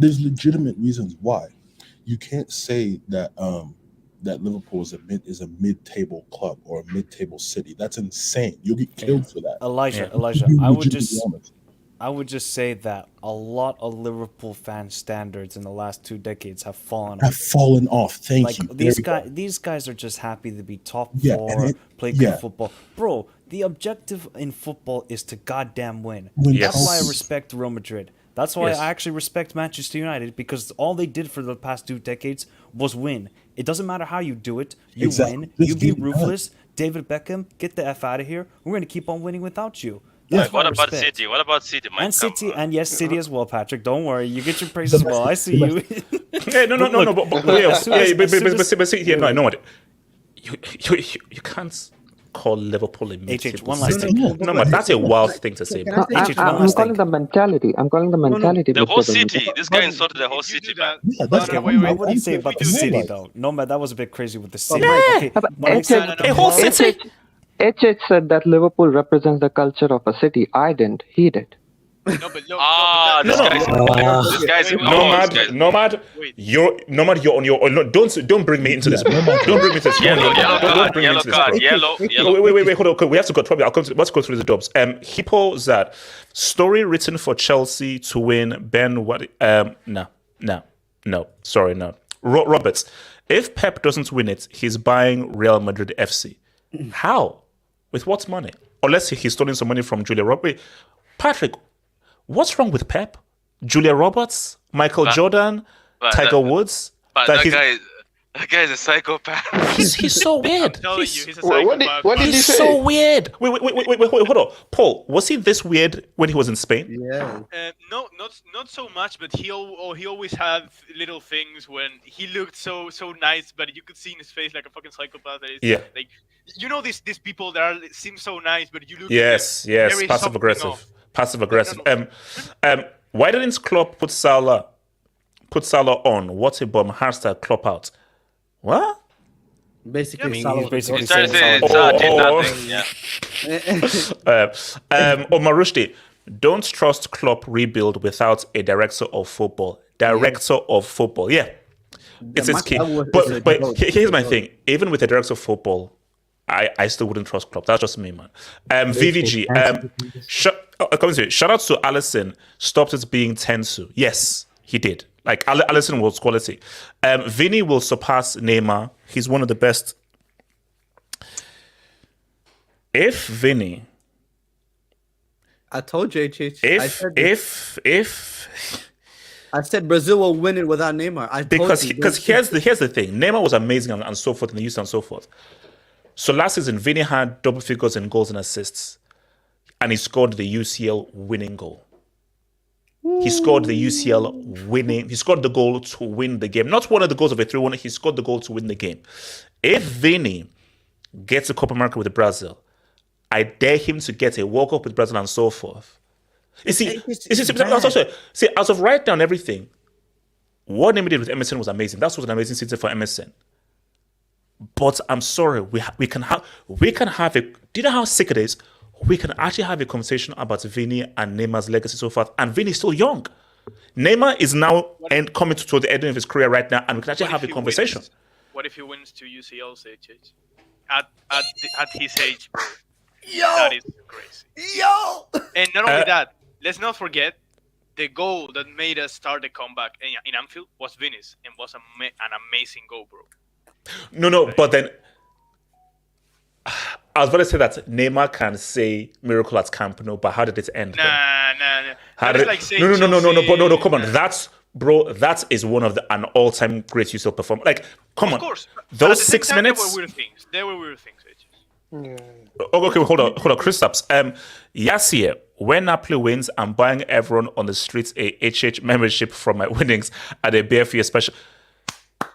There's legitimate reasons why. You can't say that that Liverpool is a mid-table club or a mid-table city. That's insane. You'll get killed for that. Elijah, I would just say that a lot of Liverpool fan standards in the last 2 decades have fallen off. Thank you. These guys are just happy to be top four, play good football. Bro, the objective in football is to goddamn win. That's why I respect Real Madrid. That's why I actually respect Manchester United, because all they did for the past 2 decades was win. It doesn't matter how you do it. You win. You be ruthless. David Beckham, get the F out of here. We're going to keep on winning without you. What about City? Mike? And City, and yes, City as well, Patrick. Don't worry, you get your praise as well. I see you. Hey, no. But see, yeah, no, I know what. You can't call Liverpool a mid-table. One last thing. No, but that's a wild thing to say. I'm calling the mentality. The whole city. This guy insulted the whole city. I wouldn't say about the city though. No, man, that was a bit crazy with the city. A whole city. HH said that Liverpool represents the culture of a city. I didn't. He did. This guy's Nomad. You're on your own. Don't bring me into this. Don't bring me into this. Yellow card. Wait. Hold on. Okay, we have to go. Probably. Let's go through the dubs. Hippo Zad. Story written for Chelsea to win. Ben. What? No. Sorry, no. Roberts. If Pep doesn't win it, he's buying Real Madrid FC. How? With what money? Unless he's stolen some money from Julia Roberts. Patrick, what's wrong with Pep? Julia Roberts? Michael Jordan? Tiger Woods? That guy is a psychopath. He's so weird. I'm telling you, he's a psychopath. What did he He's say? so weird. Wait, hold on. Paul, was he this weird when he was in Spain? Yeah. No, not so much, but he always had little things when he looked so nice, but you could see in his face like a fucking psychopath. That is, like, you know, these people that seem so nice, but you look yes, passive aggressive. Why didn't Klopp put Salah on? What a bum! Hashtag Klopp out. What? Basically, he's basically He's trying to saying say Salah. nothing. Marushti, don't trust Klopp rebuild without a director of football. Yeah, it's key. But here's my thing. Even with a director of football, I still wouldn't trust Klopp. That's just me, man. VVG. Shout out to Alisson. Stopped it being Tensu. Yes, he did. Like, Alisson was quality. Vini will surpass Neymar. He's one of the best. If Vini... I told you, HH. I said Brazil will win it without Neymar. Because here's the thing. Neymar was amazing and so forth, and the youth and so forth. So last season, Vini had double figures in goals and assists. And he scored the UCL winning goal. He scored the UCL winning. He scored the goal to win the game. Not one of the goals of a 3-1. He scored the goal to win the game. If Vini gets a Copa America with Brazil, I dare him to get a World Cup with Brazil and so forth. See, as of right now and everything, what Neymar did with Emerson was amazing. That was an amazing season for Emerson. But I'm sorry, we can have a. Do you know how sick it is? We can actually have a conversation about Vini and Neymar's legacy so far, and Vini's still young. Neymar is now coming to the end of his career right now, and we can actually have a conversation. What if he wins 2 UCLs, HH? At his age, bro. Yo! That is crazy. Yo! And not only that, let's not forget the goal that made us start the comeback in Anfield was Vini's, and was an amazing goal, bro. No, but then I was about to say that Neymar can say miracle at Camp Nou, but how did it end? Nah. How did like saying no, come on. That is one of an all-time great UCL performance. Like, come on. Of course. Those 6 minutes. There were weird things. Okay, hold on, Kristaps. Yassir, when Napoli wins, I'm buying everyone on the streets a HH membership from my winnings at a beer fee special.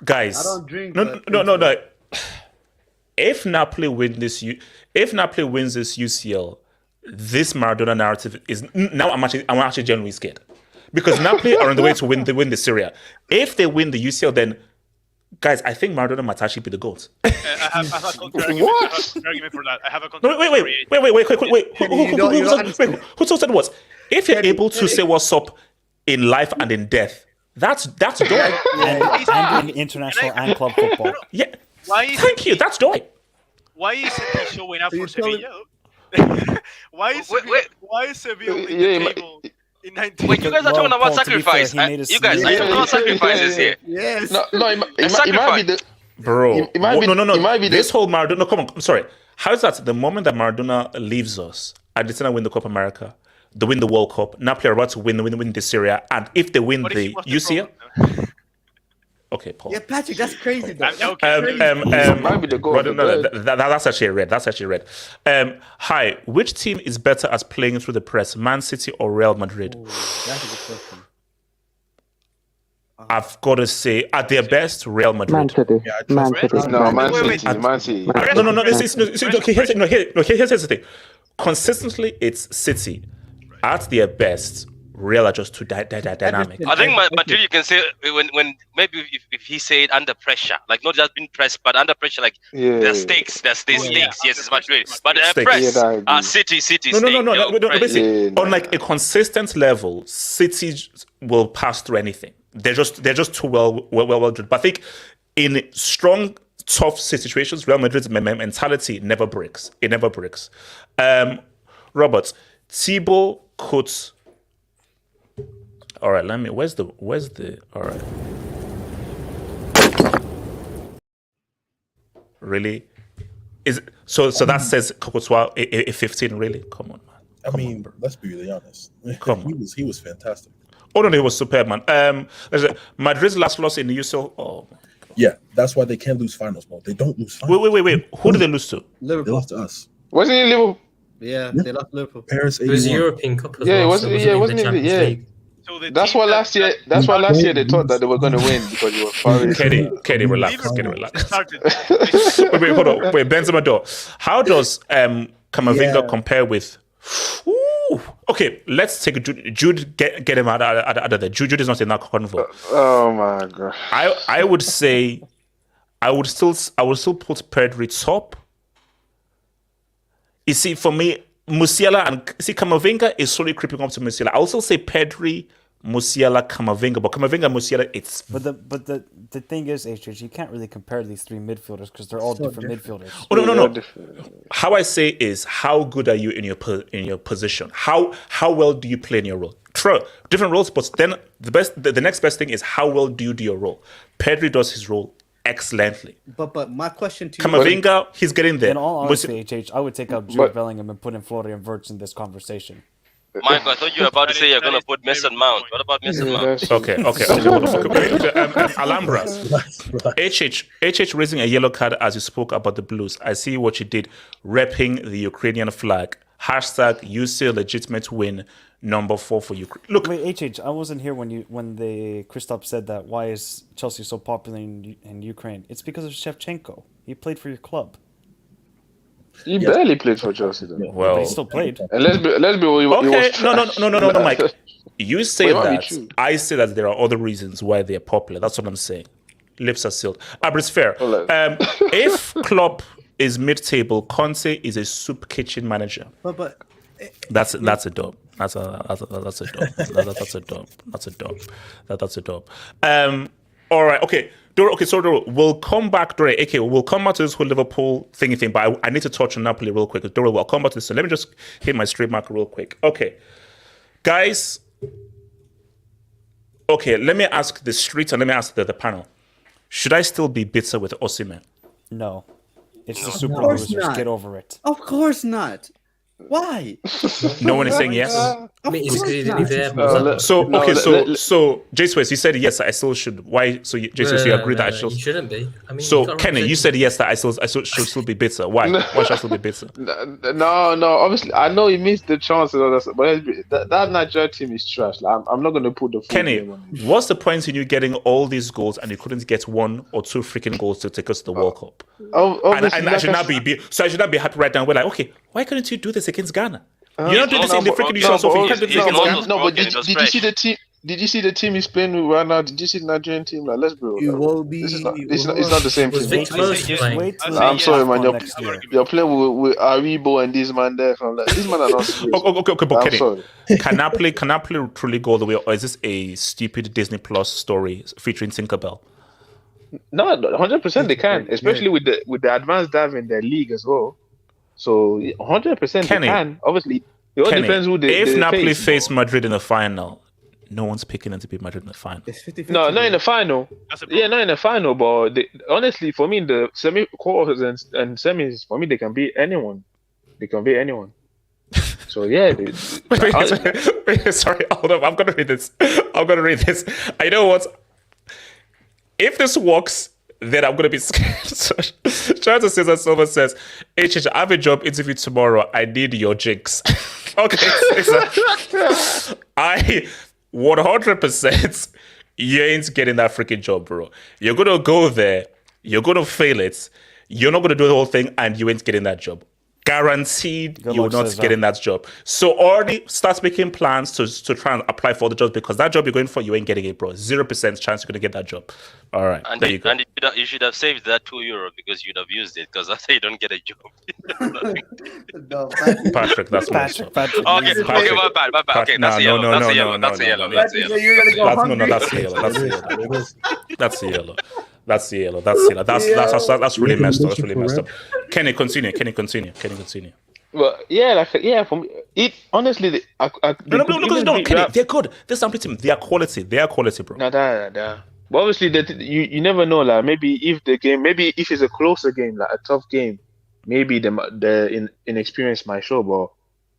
Guys, I don't drink. No. If Napoli wins this UCL, this Maradona narrative is now. I'm actually genuinely scared because Napoli are on the way to win the Serie. If they win the UCL, then guys, I think Maradona might actually be the GOAT. I have a counter argument for that. I have a counter. No, wait. Who said what? If you're able to say what's up in life and in death, that's dope. and in international and club football. Yeah. Thank you. That's dope. Why isn't he showing up for Sevilla? Why is Sevilla in the table in 19? Wait, you guys are talking about sacrifice. You guys are talking about sacrifices here. Yes. No, it might be the. Bro, It might be this whole Maradona. No, come on. I'm sorry. How is that? The moment that Maradona leaves us, Argentina win the Copa America, they win the World Cup. Napoli are about to win the Serie, and if they win the UCL. Okay, Paul. Yeah, Patrick, that's crazy. Though. Might be the goal. That's actually red. Hi, which team is better at playing through the press, Man City or Real Madrid? Ooh, that's a good question. I've got to say, at their best, Real Madrid. Man City. Man City. No, Man City. No. Here's the thing. Consistently, it's City. At their best, Real are just too dynamic. I think Madrid, you can say when maybe if he said under pressure, like not just being pressed, but under pressure, like there's stakes. Yes, it's Madrid. But press, City. No. Basically, on like a consistent level, City will pass through anything. They're just too well driven. But I think in strong, tough situations, Real Madrid's mentality never breaks. It never breaks. Robert, Thibaut Coates. All right, where's the all right. Really? So that says Courtois a 15, really? Come on, man. Let's be really honest. Come on. He was fantastic. Oh no, he was superb, man. Madrid's last loss in the UCL. Oh my God. Yeah, that's why they can't lose finals, bro. They don't lose finals. Wait. Who did they lose to? Liverpool. They lost to us. Wasn't it Liverpool? Yeah, they lost Liverpool. Paris 81. It was a European Cup as Yeah, well. wasn't it? So That's why last year they thought that they were going to win because you were far away. Katie, relax. Wait, hold on. Wait, Benzema door. How does Camavinga compare with? Ooh. Okay, let's take Jude. Get him out of there. Jude is not in that convo. Oh my God. I would say, I would still put Pedri top. You see, for me, Musiala and Camavinga is slowly creeping up to Musiala. I also say Pedri, Musiala, Camavinga, but Camavinga and Musiala, it's. But the thing is, HH, you can't really compare these three midfielders because they're all different midfielders. Oh no. How I say is, how good are you in your position? How well do you play in your role? True, different roles, but then the next best thing is how well do you do your role? Pedri does his role excellently. But my question to you, Camavinga, he's getting there. In all honesty, HH, I would take out Jude Bellingham and put in Florian Wirtz in this conversation. Michael, I thought you were about to say you're going to put Mason Mount. What about Mason Mount? Okay. Hold on. Alhambras. HH raising a yellow card as you spoke about the Blues. I see what you did, repping the Ukrainian flag. # you say legitimate win. Number 4 for Ukraine. Look, wait, HH, I wasn't here when the Christoph said that. Why is Chelsea so popular in Ukraine? It's because of Shevchenko. He played for your club. He barely played for Chelsea, though. Well, but he still played. And let's be okay. No, Mike. You say that. I say that there are other reasons why they're popular. That's what I'm saying. Lips are sealed. It's fair. If Klopp is mid-table, Conte is a soup kitchen manager. But That's a dub. That's a dub. All right. Okay. Doro, we'll come back, Doro. Okay, we'll come back to this whole Liverpool thing, but I need to touch on Napoli real quick. Doro, we'll come back to this. So let me just hit my straight mark real quick. Okay, guys. Okay, let me ask the streets and let me ask the panel. Should I still be bitter with Osimhen? No. It's the Super course Losers. not. Get over it. Of course not. Why? No one is saying yes. I mean, it's because he didn't not. even have So J-Swiss, you said yes, I still should. Why? So J-Swiss, you agree that I should? You shouldn't be. I mean, So Kenny, you said yes that I should still be bitter. Why? Why should I still be bitter? No. Obviously, I know he missed the chances, but that Nigeria team is trash. Like, I'm not going to put the full Kenny, game on it. what's the point in you getting all these goals and you couldn't get 1 or 2 freaking goals to take us to the World Cup? And I should not be so I should not be happy right now. We're like, okay, why couldn't you do this against Ghana? You're not doing this in the freaking Nation Trophy. You can't do this against Ghana. No, but did you see the team? Did you see the team he's playing with right now? Did you see the Nigerian team? Like, let's be real. You will be. It's not the same Was team. Victor Moses playing? Wait till I'm sorry, man. next year. You're playing with Aribo and this man there. I'm like, these men are not serious. Okay, but I'm Kenny, sorry. can Napoli truly go the way, or is this a stupid Disney Plus story featuring Tinkerbell? No, 100% they can, especially with the advanced dive in their league as well. So 100% Kenny, they can. Obviously, it all depends who they if Napoli face. face Madrid in the final, no one's picking them to beat Madrid in the final. It's 50-50. No, not in the final. Yeah, not in the final. But honestly, for me, the semi-quarters and semis, for me, they can beat anyone. They can beat anyone. So yeah. Wait, sorry, hold up. I'm gonna read this. I know what. If this works, then I'm gonna be scared. So, shout out to Cesar Silva says, HH, I have a job interview tomorrow. I need your jinx. Okay, Cesar. I 100% you ain't getting that freaking job, bro. You're gonna go there, you're gonna fail it, you're not gonna do the whole thing, and you ain't getting that job. Guaranteed you're not getting that job. So already start making plans to try and apply for the job, because that job you're going for, you ain't getting it, bro. 0% chance you're gonna get that job. All right, And there you go. And you should have saved that €2 because you'd have used it, because after you don't get a job. No, Patrick, that's messed up. Okay, my bad. Okay, that's a yellow. That's a yellow. That's a yellow. That's a yellow. You're gonna go hungry. No, that's a yellow. That's really messed up. That's really messed up. Can you continue? Well, yeah, for me, it honestly, No, Kenny, they're good. This Napoli team, they are quality, bro. No, but obviously, you never know. Like maybe if it's a closer game, like a tough game, maybe the inexperience might show. But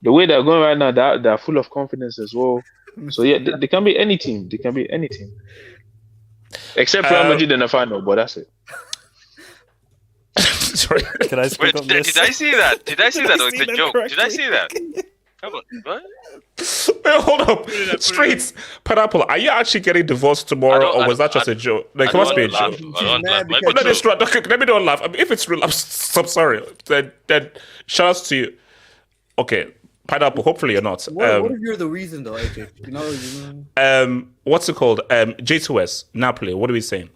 the way they're going right now, they're full of confidence as well. So yeah, they can be any team. Except Real Madrid in the final, but that's it. Sorry. Can I speak on this? Did I see that? Did I see that? Or it's a joke? Did I see that? Come on, what? Wait, hold up. Streets, Pineapple, are you actually getting divorced tomorrow, or was that just a joke? Like, it must be a joke. Let me don't laugh. I mean, if it's real, I'm sorry. Then shout outs to you. Okay, Pineapple, hopefully you're not. What if you're the reason, though, AJ? You know. What's it called? J2S, Napoli, what are we saying?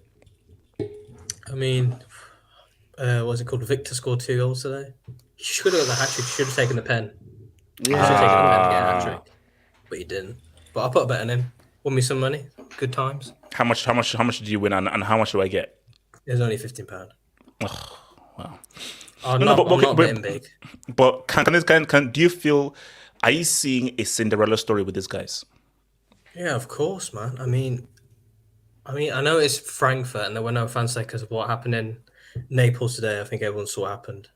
I mean, what's it called? Victor scored 2 goals today. He should have got the hat-trick. He should have taken the pen. He should have taken the pen to get a hat-trick. But he didn't. But I put a bet on him. Won me some money. Good times. How much did you win, and how much do I get? It was only £15. Oh, wow. I'm not betting big. But can do you feel? Are you seeing a Cinderella story with these guys? Yeah, of course, man. I mean, I know it's Frankfurt, and there were no fans there because of what happened in Naples today. I think everyone saw what happened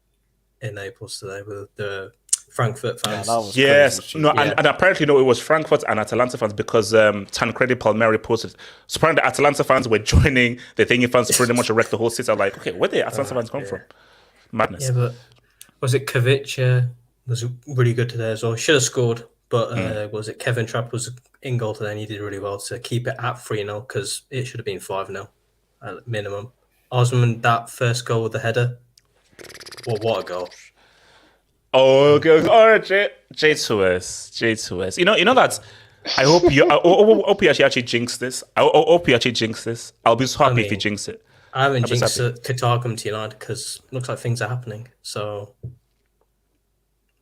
in Naples today with the Frankfurt fans. Yeah, that was yes, crazy. no, and apparently, it was Frankfurt and Atalanta fans, because Tancredi Palmieri posted. So apparently, the Atalanta fans were joining the thingy fans to pretty much wreck the whole city. I'm like, okay, where did the Atalanta fans come from? Madness. Yeah, but was it Kovic was really good today as well? Should have scored, but was it Kevin Trapp was in goal today, and he did really well to keep it at 3-0 because it should have been 5-0 at minimum. Osman, that first goal with the header. Well, what a goal! Oh, okay. All right, J2S. You know that. I hope you actually jinx this. I hope you actually jinx this. I'll be so happy if you jinx it. I haven't jinxed Qatar come to United because it looks like things are happening. So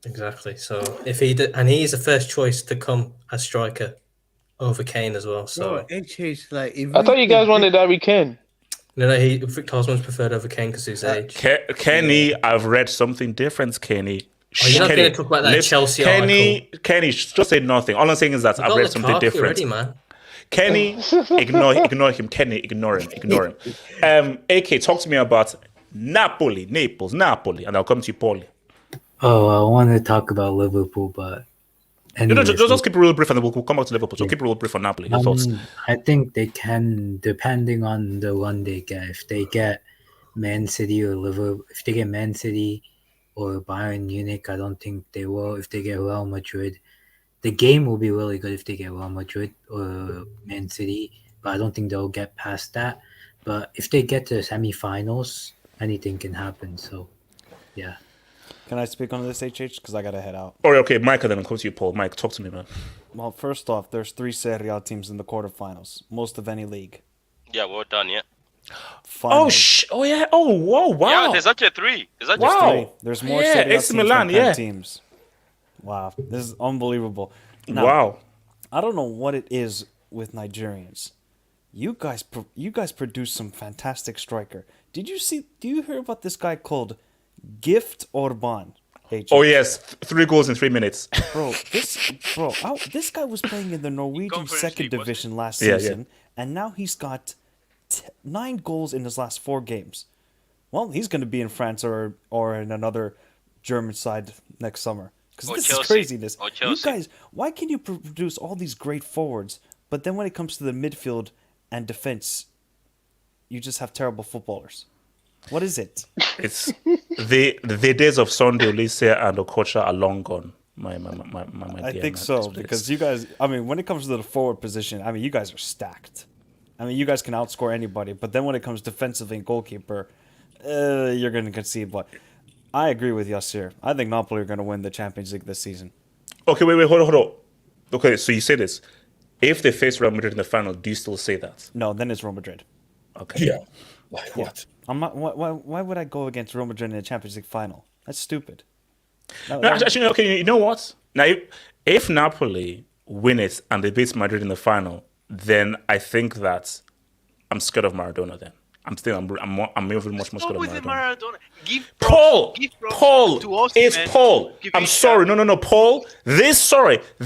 Exactly. So if he did, and he's the first choice to come as striker over Kane as well. So Bro, HH, like, if I we thought you guys could wanted Harry Kane. no, Victor Osman's preferred over Kane because of his age. Kenny, I've read something different, Kenny. Oh, you're not Kenny, going to talk about that Chelsea Kenny, article. Kenny, just say nothing. All I'm saying is that I've read something different. Already, man. Kenny, ignore him. Kenny, ignore him. AK, talk to me about Napoli, and I'll come to you, Paul. Oh, I want to talk about Liverpool, but Just keep it real brief, and then we'll come back to Liverpool. So keep it real brief on Napoli. Your thoughts? I think they can, depending on the run they get. If they get Man City or Liverpool, if they get Man City or Bayern Munich, I don't think they will. If they get Real Madrid, the game will be really good if they get Real Madrid or Man City, but I don't think they'll get past that. But if they get to the semifinals, anything can happen. So, yeah. Can I speak on this, HH? Because I got to head out. Okay, Mike, and then I'll come to you, Paul. Mike, talk to me, man. Well, first off, there's 3 Serie A teams in the quarterfinals, most of any league. Yeah, we're done. Yeah. Finally. Oh yeah. Oh, whoa, wow. Yeah, there's actually 3. There's actually Wow. 3. There's more Yeah, Serie A AC teams Milan, than 10 yeah. teams. Wow, this is unbelievable. Now, Wow. I don't know what it is with Nigerians. You guys produce some fantastic striker. Do you hear about this guy called Gift Orban? Oh yes, 3 goals in 3 minutes. This guy was playing in the Norwegian Conference second League, wasn't division last Yeah, season, and now he's got 9 goals in his last 4 games. Well, he's going to be in France or in another German side next summer. Because this Chelsea. is craziness. Or You Chelsea. guys, why can you produce all these great forwards, but then when it comes to the midfield and defense, you just have terrible footballers? What is it? It's the days of Sunday, Olise and Okocha are long gone. My I dear think man. so, because you guys, I mean, when it comes to the forward position, I mean, you guys are stacked. I mean, you guys can outscore anybody, but then when it comes defensively and goalkeeper, you're going to concede. But I agree with Yasir. I think Napoli are going to win the Champions League this season. Okay, wait, hold on. Okay, so you say this. If they face Real Madrid in the final, do you still say that? No, then it's Real Madrid. Okay. Yeah. Like what? I'm not. Why would I go against Real Madrid in the Champions League final? That's stupid. No, actually, okay, you know what? Now, if Napoli win it and they beat Madrid in the final, then I think that I'm scared of Maradona then. I'm even much more scared of with the Maradona. Maradona. Give Paul, props to Osimhen. it's Paul. Give I'm it sorry. that. No, Paul. This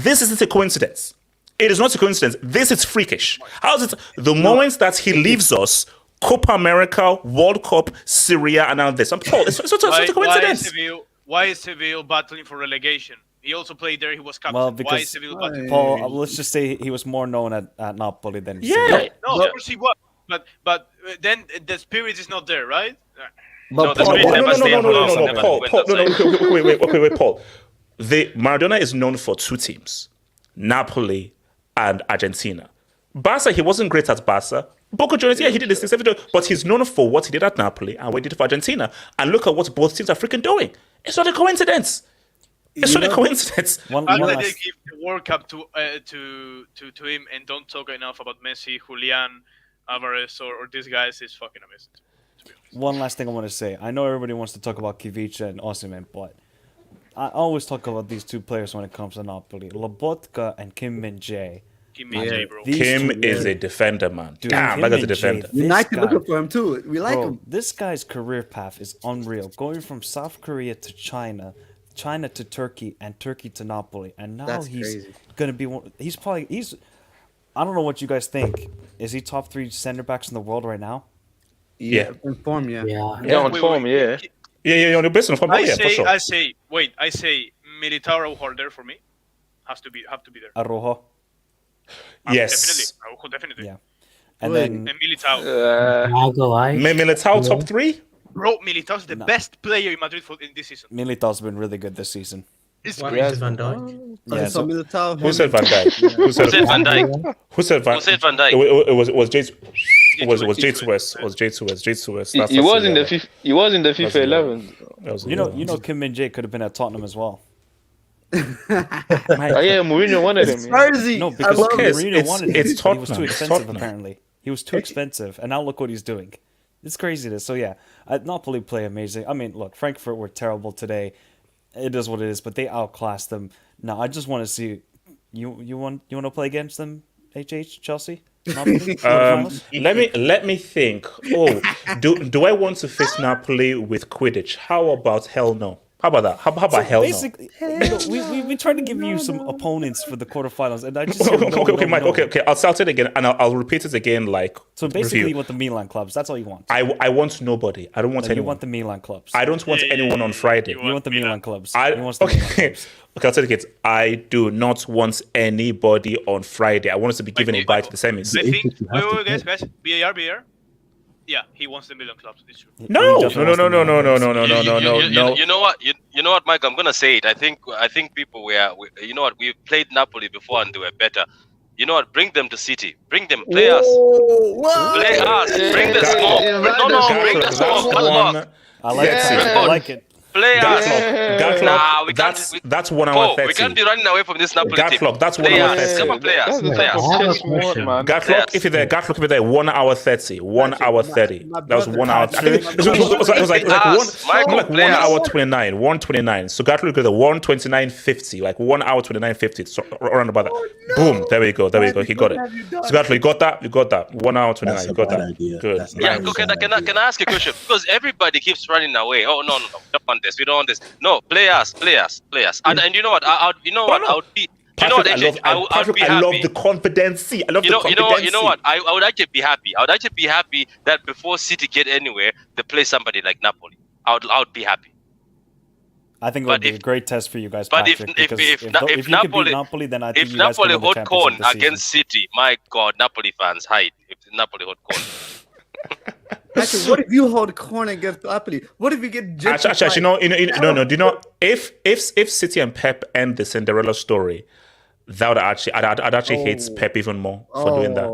isn't a coincidence. It is not a coincidence. This is freakish. How's it? The moments that he leaves us, Copa America, World Cup, Serie, and now this. Paul, it's a coincidence. Why is Seville battling for relegation? He also played there. He was captain. Well, Why because is Seville battling? Paul, let's just say he was more known at Napoli than Yeah. No, of course he was. But then the spirit is not there, right? No, the Paul, spirit never stay in house, no, never Paul, win Paul, that side. wait, Paul. Maradona is known for 2 teams, Napoli and Argentina. Barca, he wasn't great at Barca. Boca Juniors, yeah, he did the 6-7, but he's known for what he did at Napoli and what he did for Argentina. And look at what both teams are freaking doing. It's not a coincidence. It's not a coincidence. I think they give the World Cup to him and don't talk enough about Messi, Julian, Alvarez, or these guys is fucking amazing. One last thing I want to say. I know everybody wants to talk about Kivica and Osimhen, but I always talk about these 2 players when it comes to Napoli. Lobotka and Kim Min-jae. Kim Min-jae, bro. Kim is a defender, man. Dude, Damn, that guy's a defender. United looking for him too. We like him. This guy's career path is unreal. Going from South Korea to China to Turkey, and Turkey to Napoli. And now That's he's crazy. going to be one. He's I don't know what you guys think. Is he top 3 center backs in the world right now? Yeah. In form, yeah. Yeah, on form, yeah. Yeah, on the best of form. I For sure. say, Militao Araujo there for me. Have to be there. Araujo. Yes. Araujo, definitely. Yeah. And then And Militao. Militao top 3? Bro, Militao's the best player in Madrid in this season. Militao's been really good this season. It's Why crazy. is Van Dijk? Yeah, so Militao. Who said Van Dijk? Who said Van Dijk? Who said Van Dijk? It was J2S. It was J2S. It was J2S. He was in the FIFA. He was in the FIFA 11. You know, Kim Min-jae could have been at Tottenham as well. Oh yeah, Mourinho wanted him. It's crazy. No, because I love it. Mourinho wanted him. it's But he was Tottenham. too It's expensive, Tottenham. apparently. He was too expensive, and now look what he's doing. It's craziness. So yeah, Napoli play amazing. I mean, look, Frankfurt were terrible today. it is what it is. But they outclassed them. Now I just want to see you want to play against them, Chelsea. Napoli? Let me think. Oh, do I want to face Napoli with Quidditch? How about hell no? How about that? How about hell no? Basically, we've been trying to give you some opponents for the quarterfinals, and I just okay, Mike. Okay. I'll start it again, and I'll repeat it again. Like so, basically, you want the Milan clubs. That's all you want. I want nobody. I don't want anyone. You want the Milan clubs. I don't want anyone on Friday. You want the Milan clubs. Okay, I'll take it. I do not want anybody on Friday. I want us to be given a bye to the semis. I think. Wait, guys. BAR. Yeah, he wants the Milan clubs. It's true. No. You know what, Mike? I'm gonna say it. I think people you know what? We've played Napoli before and they were better. You know what? Bring them to City. Bring them. Play us. Play us. Bring the smoke. Bring the smoke. I like it. Play us. That's 1 hour 30. We can't be running away from this Napoli team. That's 1 hour 30. Come on, play us. If you're there, 1 hour 30. 1 hour 30. That was 1 hour. I think it was like 1 hour 29. 129. So Gatlock did the 129.50, like 1 hour 29.50. So around about that. Boom. There we go. He got it. So Gatlock, you got that. 1 hour 29. You got that. Good. Yeah. Can I ask a question? Because everybody keeps running away. Oh no. We don't want this. No, play us. And you know what? I would be. You know what? I would be happy. I love the confidence. You know what? I would actually be happy. I would actually be happy that before City get anywhere, they play somebody like Napoli. I would be happy. I think it would be a great test for you guys. But Patrick, if Napoli, then I think if you guys Napoli can win the hot corn championship this against City, my God, Napoli fans hide. If Napoli hot corn. Actually, what if you hold corn against Napoli? What if you get actually, no. Do you know if City and Pep end the Cinderella story, that would I'd actually hate Pep even more for doing that.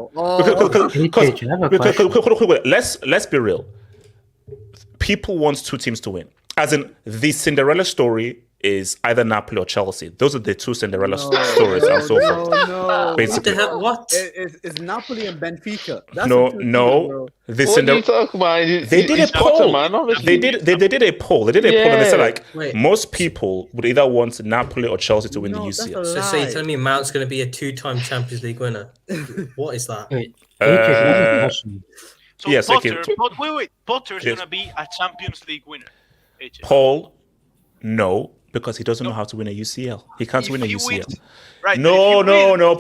Let's be real. People want two teams to win. As in, the Cinderella story is either Napoli or Chelsea. Those are the two Cinderella stories and so forth. No. Basically. What? It's Napoli and Benfica. That's no. What are you talking about? They did a poll. They did a poll. And they said like most people would either want Napoli or Chelsea to win the UCL. So you're telling me Mount's going to be a 2-time Champions League winner? What is that? Wait, So yes, Potter's going to be a Champions League winner. Paul, no, because he doesn't know how to win a UCL. He can't win a UCL. Right, No, Paul, no, la.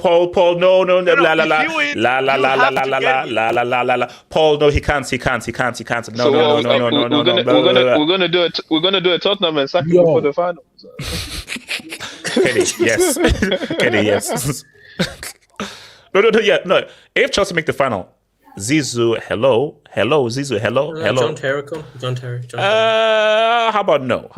Paul, no, he can't. No. We're gonna do a Tottenham and sack him for the final. Kenny, yes. No. If Chelsea make the final, Zizou, hello. John Terry. How about no?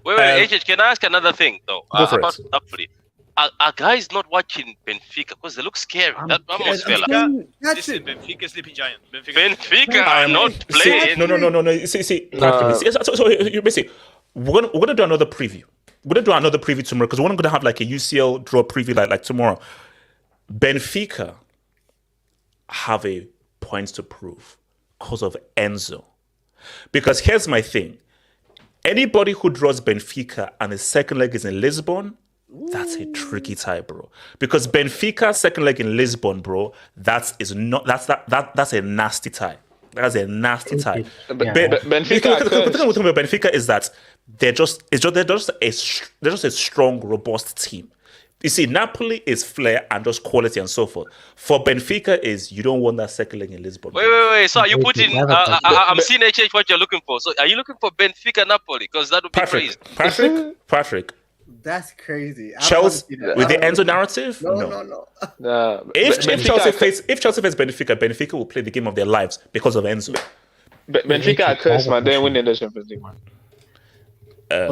Wait, AJ, can I ask another thing though? About Napoli. Are guys not watching Benfica because they look scary? That almost fell out. Listen, Benfica sleeping giant. Benfica are not playing. No. So you basically, we're gonna do another preview. We're gonna do another preview tomorrow because we're gonna have like a UCL draw preview like tomorrow. Benfica have a point to prove because of Enzo. Because here's my thing. Anybody who draws Benfica and the second leg is in Lisbon, that's a tricky tie, bro. Because Benfica second leg in Lisbon, bro, that's a nasty tie. That's a nasty tie. Benfica. The thing with Benfica is that they're just a strong, robust team. You see, Napoli is flair and just quality and so forth. For Benfica is you don't want that second leg in Lisbon. Wait. So are you putting? I'm seeing HH what you're looking for. So are you looking for Benfica Napoli? Because that would be crazy. Patrick. That's crazy. Chelsea with the Enzo narrative? No. If Chelsea face Benfica, Benfica will play the game of their lives because of Enzo. Benfica are cursed, man. They're winning the Champions League, man.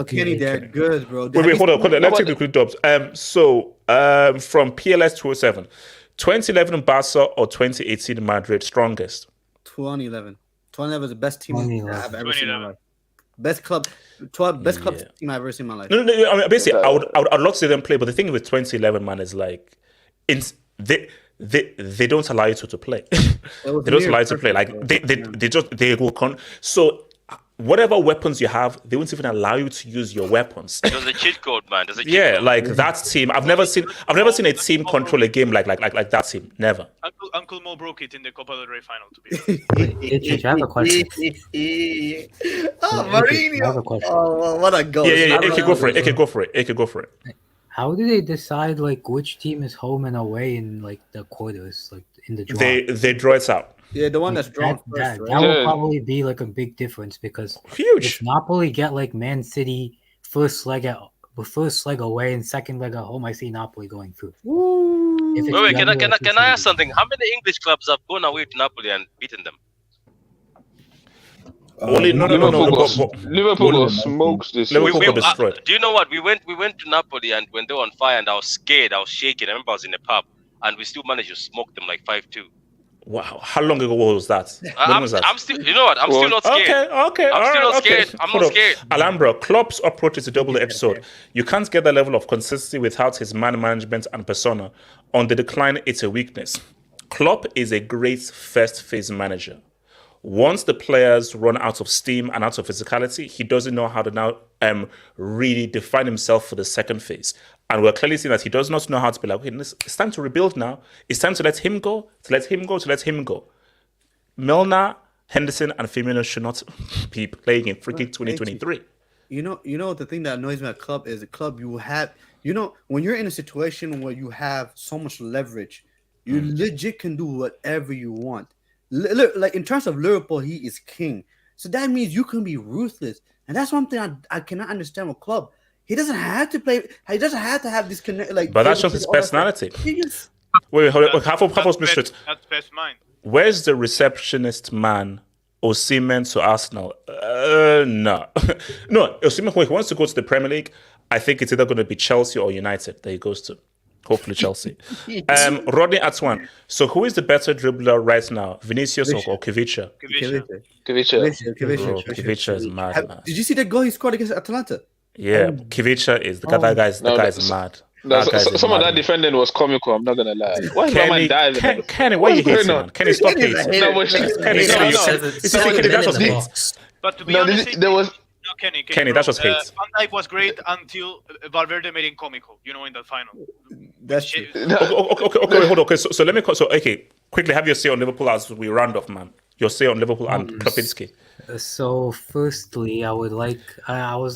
Kenny, they're good, bro. Wait, hold on. Let's take the quick dubs. From PLS 207, 2011 Barca or 2018 Madrid strongest? 2011. 2011 is the best team I've ever seen in my life. Best club team I've ever seen in my life. No. I mean, basically, I would love to see them play, but the thing with 2011, man, is like, they don't allow you to play. They don't allow you to play. Like they will So whatever weapons you have, they won't even allow you to use your weapons. There's a cheat code, man. There's a cheat Yeah, code. like that team. I've never seen a team control a game like that team. Never. Uncle Mo broke it in the Copa del Rey final. To be Itch, I have a question. Oh, I have a Mourinho. question. Oh, what a goal. Yeah. AK, go for it. AK, go for it. How do they decide like which team is home and away in like the quarters, like in the draw? They draw it out. Yeah, the one that's drawn that first, right? that will probably be like a big difference because Huge. if Napoli get like Man City first leg away and second leg at home, I see Napoli going through. If it's Wait, the other way, I can I ask something? How many English clubs have gone away to Napoli and beaten them? Only no. Liverpool got smoked this Liverpool season. got destroyed. Do you know what? We went to Napoli, and when they were on fire, and I was scared, I was shaking. I remember I was in a pub, and we still managed to smoke them like 5-2. Wow, how long ago was that? When was that? I'm still. You know what? I'm still not scared. Okay. I'm still not okay. scared. I'm Hold not on. scared. Alhambra, Klopp's approach is a double episode. You can't get that level of consistency without his man management and persona. On the decline, it's a weakness. Klopp is a great first phase manager. Once the players run out of steam and out of physicality, he doesn't know how to now really define himself for the second phase. And we're clearly seeing that he does not know how to be like, okay, it's time to rebuild now. It's time to let him go, to let him go. Milner, Henderson, and Firmino should not be playing in freaking 2023. You know the thing that annoys me at club is the club you have. When you're in a situation where you have so much leverage, you legit can do whatever you want. Like in terms of Liverpool, he is king. So that means you can be ruthless, and that's one thing I cannot understand with club. He doesn't have to play. He doesn't have to have this connect. Like, but that's just his personality. Wait, hold on. Half of missed it. That's best mind. Where's the receptionist man? Osimhen to Arsenal? No. Osimhen, when he wants to go to the Premier League, I think it's either going to be Chelsea or United that he goes to. Hopefully Chelsea. Rodney Atwan. So who is the better dribbler right now? Vinicius or Kivicha? Kivicha is mad, man. Did you see the goal he scored against Atalanta? Yeah, Kivicha is that guy's mad. Some of that defending was comical. I'm not gonna lie. Why is Roman diving? Kenny, why are you hating, man? Kenny, stop hating. Kenny, that was hate. But to be honest, there was. Kenny, that was hate. Van Dijk was great until Valverde made him comical. In that final. That's true. Okay, hold on. Okay, so let me. Quickly have your say on Liverpool as we round off, man. Your say on Liverpool and Klopinski. So, firstly, I was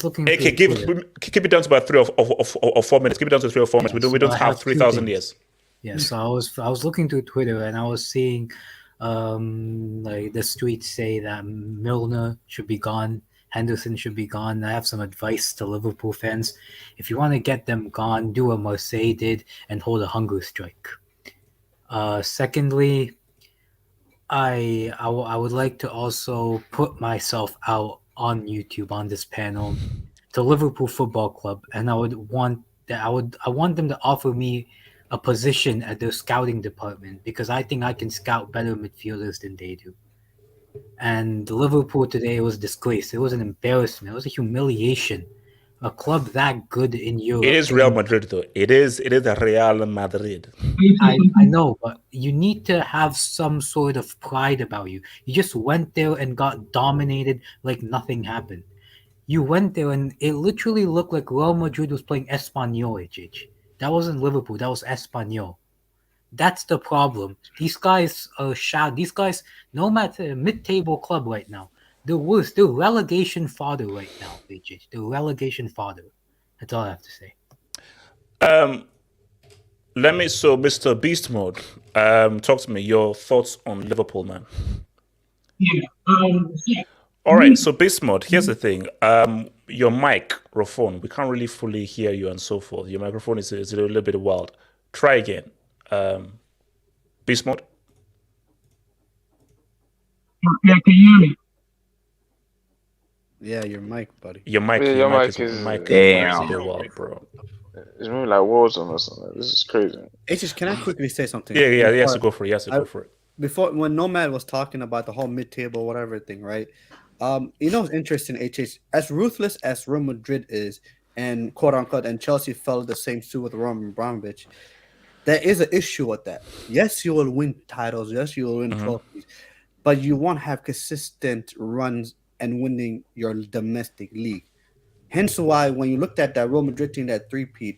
looking. Okay, keep it down to about 3 or 4 minutes. Keep it down to 3 or 4 minutes. We don't have 3,000 years. Yeah, so I was looking through Twitter and I was seeing, like the streets say that Milner should be gone, Henderson should be gone. I have some advice to Liverpool fans: if you want to get them gone, do what Marseille did and hold a hunger strike. Secondly, I would like to also put myself out on YouTube on this panel to Liverpool Football Club, and I want them to offer me a position at their scouting department because I think I can scout better midfielders than they do. And Liverpool today was a disgrace. It was an embarrassment. It was a humiliation. A club that good in Europe. It is Real Madrid, though. It is Real Madrid. I know, but you need to have some sort of pride about you. You just went there and got dominated like nothing happened. You went there and it literally looked like Real Madrid was playing Espanyol, HH. That wasn't Liverpool. That was Espanyol. That's the problem. These guys are These guys, no matter mid-table club right now, they're worse. They're relegation fodder right now, HH. They're relegation fodder. That's all I have to say. Mr. Beast Mode, talk to me. Your thoughts on Liverpool, man. All right, so Beast Mode, here's the thing. Your microphone, we can't really fully hear you and so forth. Your microphone is a little bit wild. Try again. Beast Mode? Yeah, can you hear me? Yeah, your mic, buddy. Your mic is damn wild, bro. It's moving like Warzone or something. This is crazy. Can I quickly say something? Yeah, he has to go for it. Before, when Nomad was talking about the whole mid-table whatever thing, right? It's interesting, HH. As ruthless as Real Madrid is, and quote-unquote, and Chelsea fell the same suit with Roman Abramovich, there is an issue with that. Yes, you will win titles. Yes, you will win trophies. But you won't have consistent runs and winning your domestic league. Hence why when you looked at that Real Madrid team, that three-peat,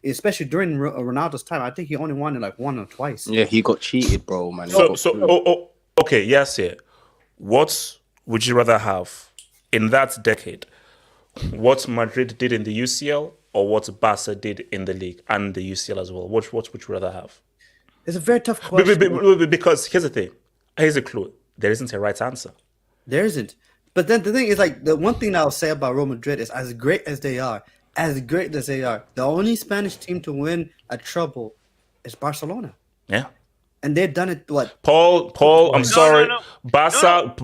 especially during Ronaldo's time, I think he only won it like one or twice. Yeah, he got cheated, bro, man. Okay, yes, yeah. What would you rather have in that decade? What Madrid did in the UCL or what Barca did in the league and the UCL as well? What would you rather have? It's a very tough question. Because here's the thing. Here's a clue. There isn't a right answer. There isn't. But then the thing is, like, the one thing I'll say about Real Madrid is, as great as they are, the only Spanish team to win a treble is Barcelona. Yeah. And they've done it, what? Paul, I'm sorry. Barca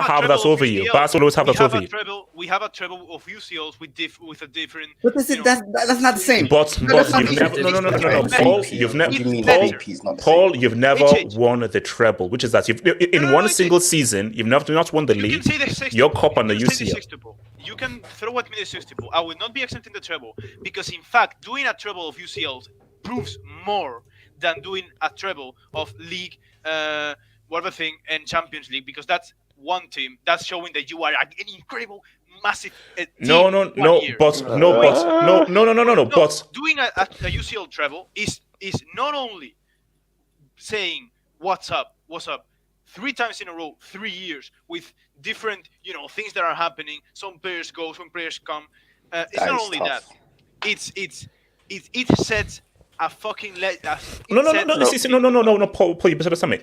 have that over you. Barca always have that over you. We have a treble of UCLs with a different. But that's not the same. But you've never. No. Paul, you've never won the treble, which is that in one single season, you've not won the league, your cup, and the UCL. You can throw at me the sextuple. I will not be accepting the treble because, in fact, doing a treble of UCLs proves more than doing a treble of league, whatever thing, and Champions League, because that's one team. That's showing that you are an incredible, massive team. No. But doing a UCL treble is not only saying what's up 3 times in a row, 3 years with different things that are happening. Some players go, some players come. It's not only that. It sets a fucking No, Paul, you misunderstand me.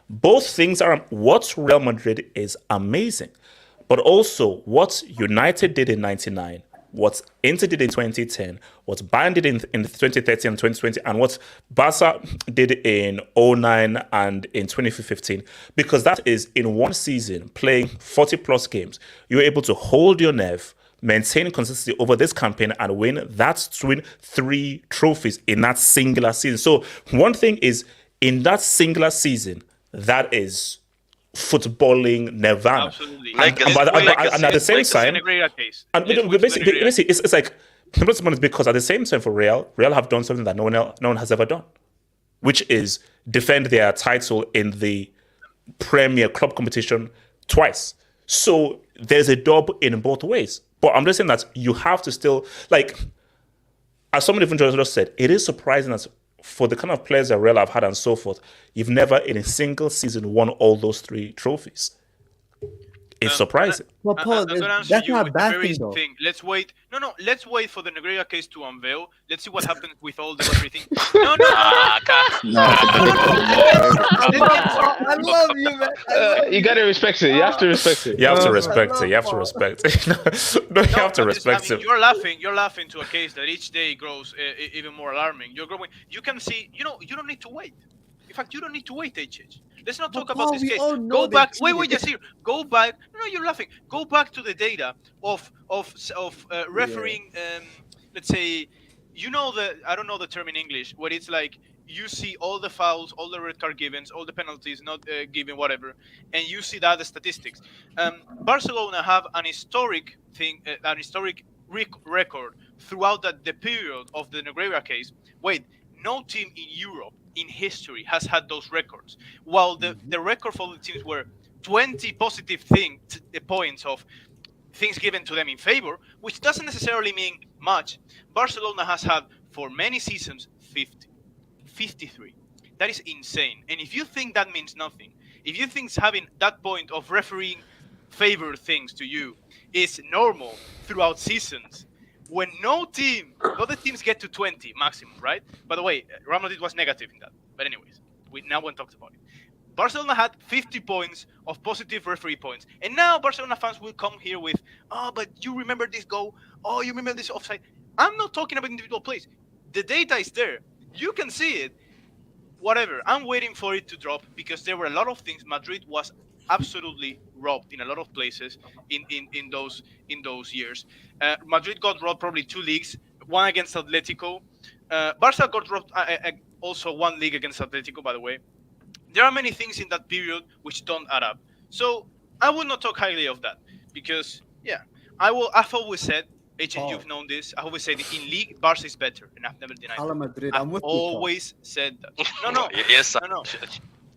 Both things are what Real Madrid is amazing, but also what United did in '99, what Inter did in 2010, what Bayern did in 2013 and 2020, and what Barca did in 2009 and in 2015. Because that is in one season playing 40 plus games, you're able to hold your nerve, maintain consistency over this campaign and win 3 trophies in that singular season. So one thing is, in that singular season, that is footballing nirvana. Absolutely. And at the same time, basically, it's like, because at the same time for Real have done something that no one has ever done, which is defend their title in the Premier Club competition twice. So there's a dub in both ways. But I'm just saying that you have to still, like, as somebody from just said, it is surprising that for the kind of players that Real have had and so forth, you've never in a single season won all those 3 trophies. It's surprising. Well, Paul, that's not a bad thing, though. Let's wait. No. Let's wait for the Negreira case to unveil. Let's see what happens with all the everything. No. I love you, man. You gotta respect it. You have to respect it. You have to respect it. You have to respect it. No, you have to respect it. You're laughing to a case that each day grows even more alarming. You're growing. You can see. You don't need to wait. In fact, you don't need to wait, HH. Let's not talk about this case. Go back. Wait, just here. Go back. No, you're laughing. Go back to the data of refereeing. Let's say, I don't know the term in English, where it's like you see all the fouls, all the red card givens, all the penalties not given, whatever, and you see that the statistics. Barcelona have an historic record throughout the period of the Negreira case. Wait, no team in Europe in history has had those records, while the record for the teams were 20 positive points of things given to them in favor, which doesn't necessarily mean much. Barcelona has had for many seasons 53. That is insane. And if you think that means nothing, if you think having that point of refereeing favor things to you is normal throughout seasons, when other teams get to 20 maximum, right? By the way, Real Madrid was negative in that. But anyways, we talked about it. Barcelona had 50 points of positive referee points. And now Barcelona fans will come here with, but you remember this goal? Oh, you remember this offside? I'm not talking about individual plays. The data is there. You can see it. Whatever. I'm waiting for it to drop because there were a lot of things. Madrid was absolutely robbed in a lot of places in those years. Madrid got robbed probably 2 leagues, one against Atletico. Barca got robbed also 1 league against Atletico, by the way. There are many things in that period which don't add up. So I will not talk highly of that because, I've always said, you've known this, I always said in league, Barca is better, and I've never denied it. Madrid, I've always said that. No. Yes, no.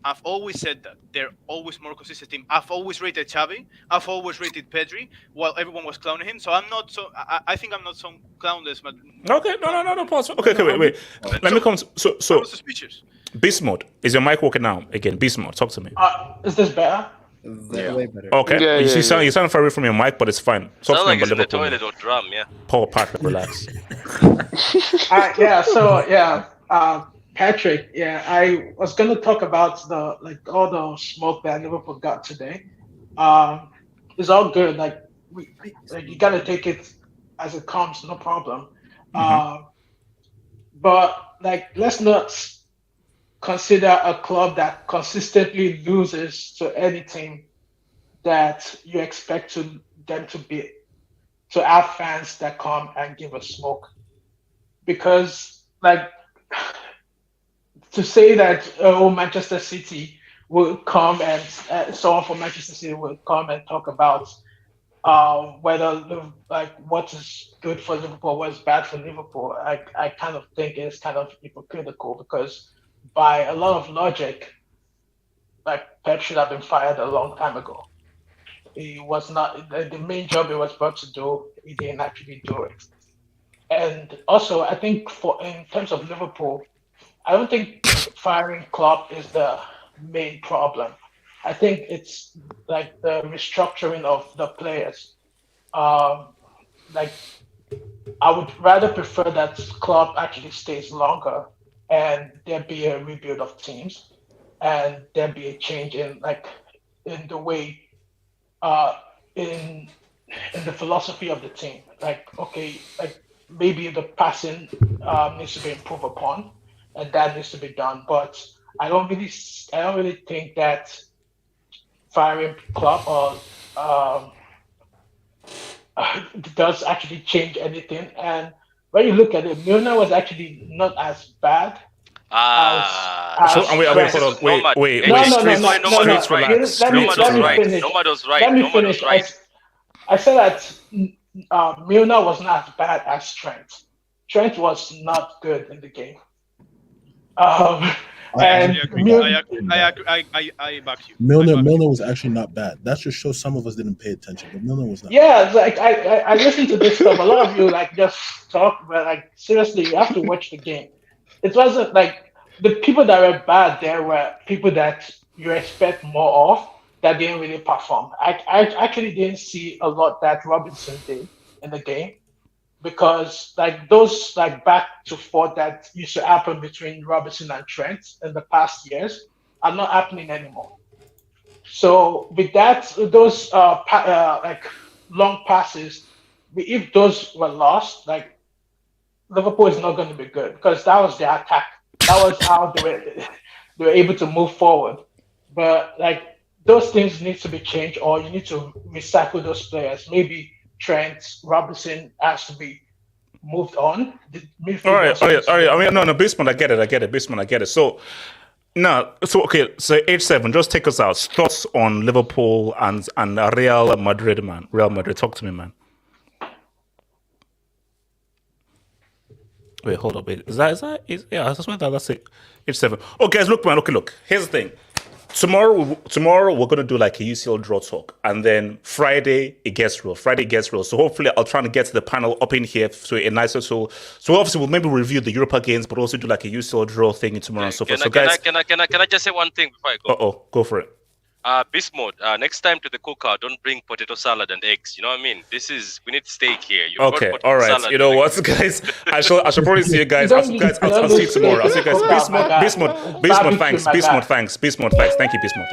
I've always said that they're always more consistent team. I've always rated Xavi. I've always rated Pedri while everyone was clowning him. So I'm not so. I think I'm not so clownless. But okay, no, pause. Okay, wait. Let me come. So I was suspicious. beast mode. Is your mic working now? Again, beast mode. Talk to me. Is this better? Way better. Okay, Yeah, you yeah. sound far away from your mic, but it's fine. Talk Sounds to like me it's in the about Liverpool. toilet or drum, yeah. Paul Patrick, relax. Patrick. Yeah, I was going to talk about all the smoke that Liverpool got today. It's all good. You got to take it as it comes, no problem. But let's not consider a club that consistently loses to any team that you expect them to beat, to have fans that come and give a smoke. Because to say that Manchester City will come and someone from Manchester City will come and talk about whether what is good for Liverpool, what's bad for Liverpool, I kind of think it's kind of hypocritical, because by a lot of logic, Pep should have been fired a long time ago. He was not the main job he was brought to do. He didn't actually do it. And also, I think in terms of Liverpool, I don't think firing Klopp is the main problem. I think it's the restructuring of the players. I would rather prefer that Klopp actually stays longer and there be a rebuild of teams, and there be a change in the way, in the philosophy of the team. Maybe the passing needs to be improved upon, and that needs to be done. But I don't really think that firing Klopp does actually change anything. And when you look at it, Milner was actually not as bad. Wait. Let me finish. I said that Milner was not as bad as Trent. Trent was not good in the game. I back you. Milner was actually not bad. That just shows some of us didn't pay attention, but Milner was not. Yeah, I listened to this stuff. A lot of you just talk, but seriously, you have to watch the game. It wasn't the people that were bad there were people that you expect more of that didn't really perform. I actually didn't see a lot that Robinson did in the game, because those back to forth that used to happen between Robinson and Trent in the past years are not happening anymore. So with that, those long passes, if those were lost, Liverpool is not going to be good, because that was their attack. That was how they were able to move forward. But those things need to be changed, or you need to recycle those players. Maybe Trent, Robinson has to be moved on. All right. I mean, no, Bismarck, I get it. Bismarck, I get it. So H7, just take us out. Thoughts on Liverpool and Real Madrid, man. Real Madrid, talk to me, man. Wait, hold up. Is that yeah, that's it. H7. Oh, guys, look, man. Okay, look. Here's the thing. Tomorrow we're gonna do a UCL draw talk, and then Friday it gets real. So hopefully I'll try to get to the panel up in here so a nicer so obviously we'll maybe review the Europa games, but also do a UCL draw thing tomorrow and so forth. So guys, can I just say one thing before I go? Go for it. Beast mode. Next time to the cookout, don't bring potato salad and eggs. You know what I mean? We need steak here. Okay, all right. You know what, guys? I shall probably see you guys. I'll see you tomorrow. I'll see you guys. Beast mode. Thanks. Thank you, Beast mode.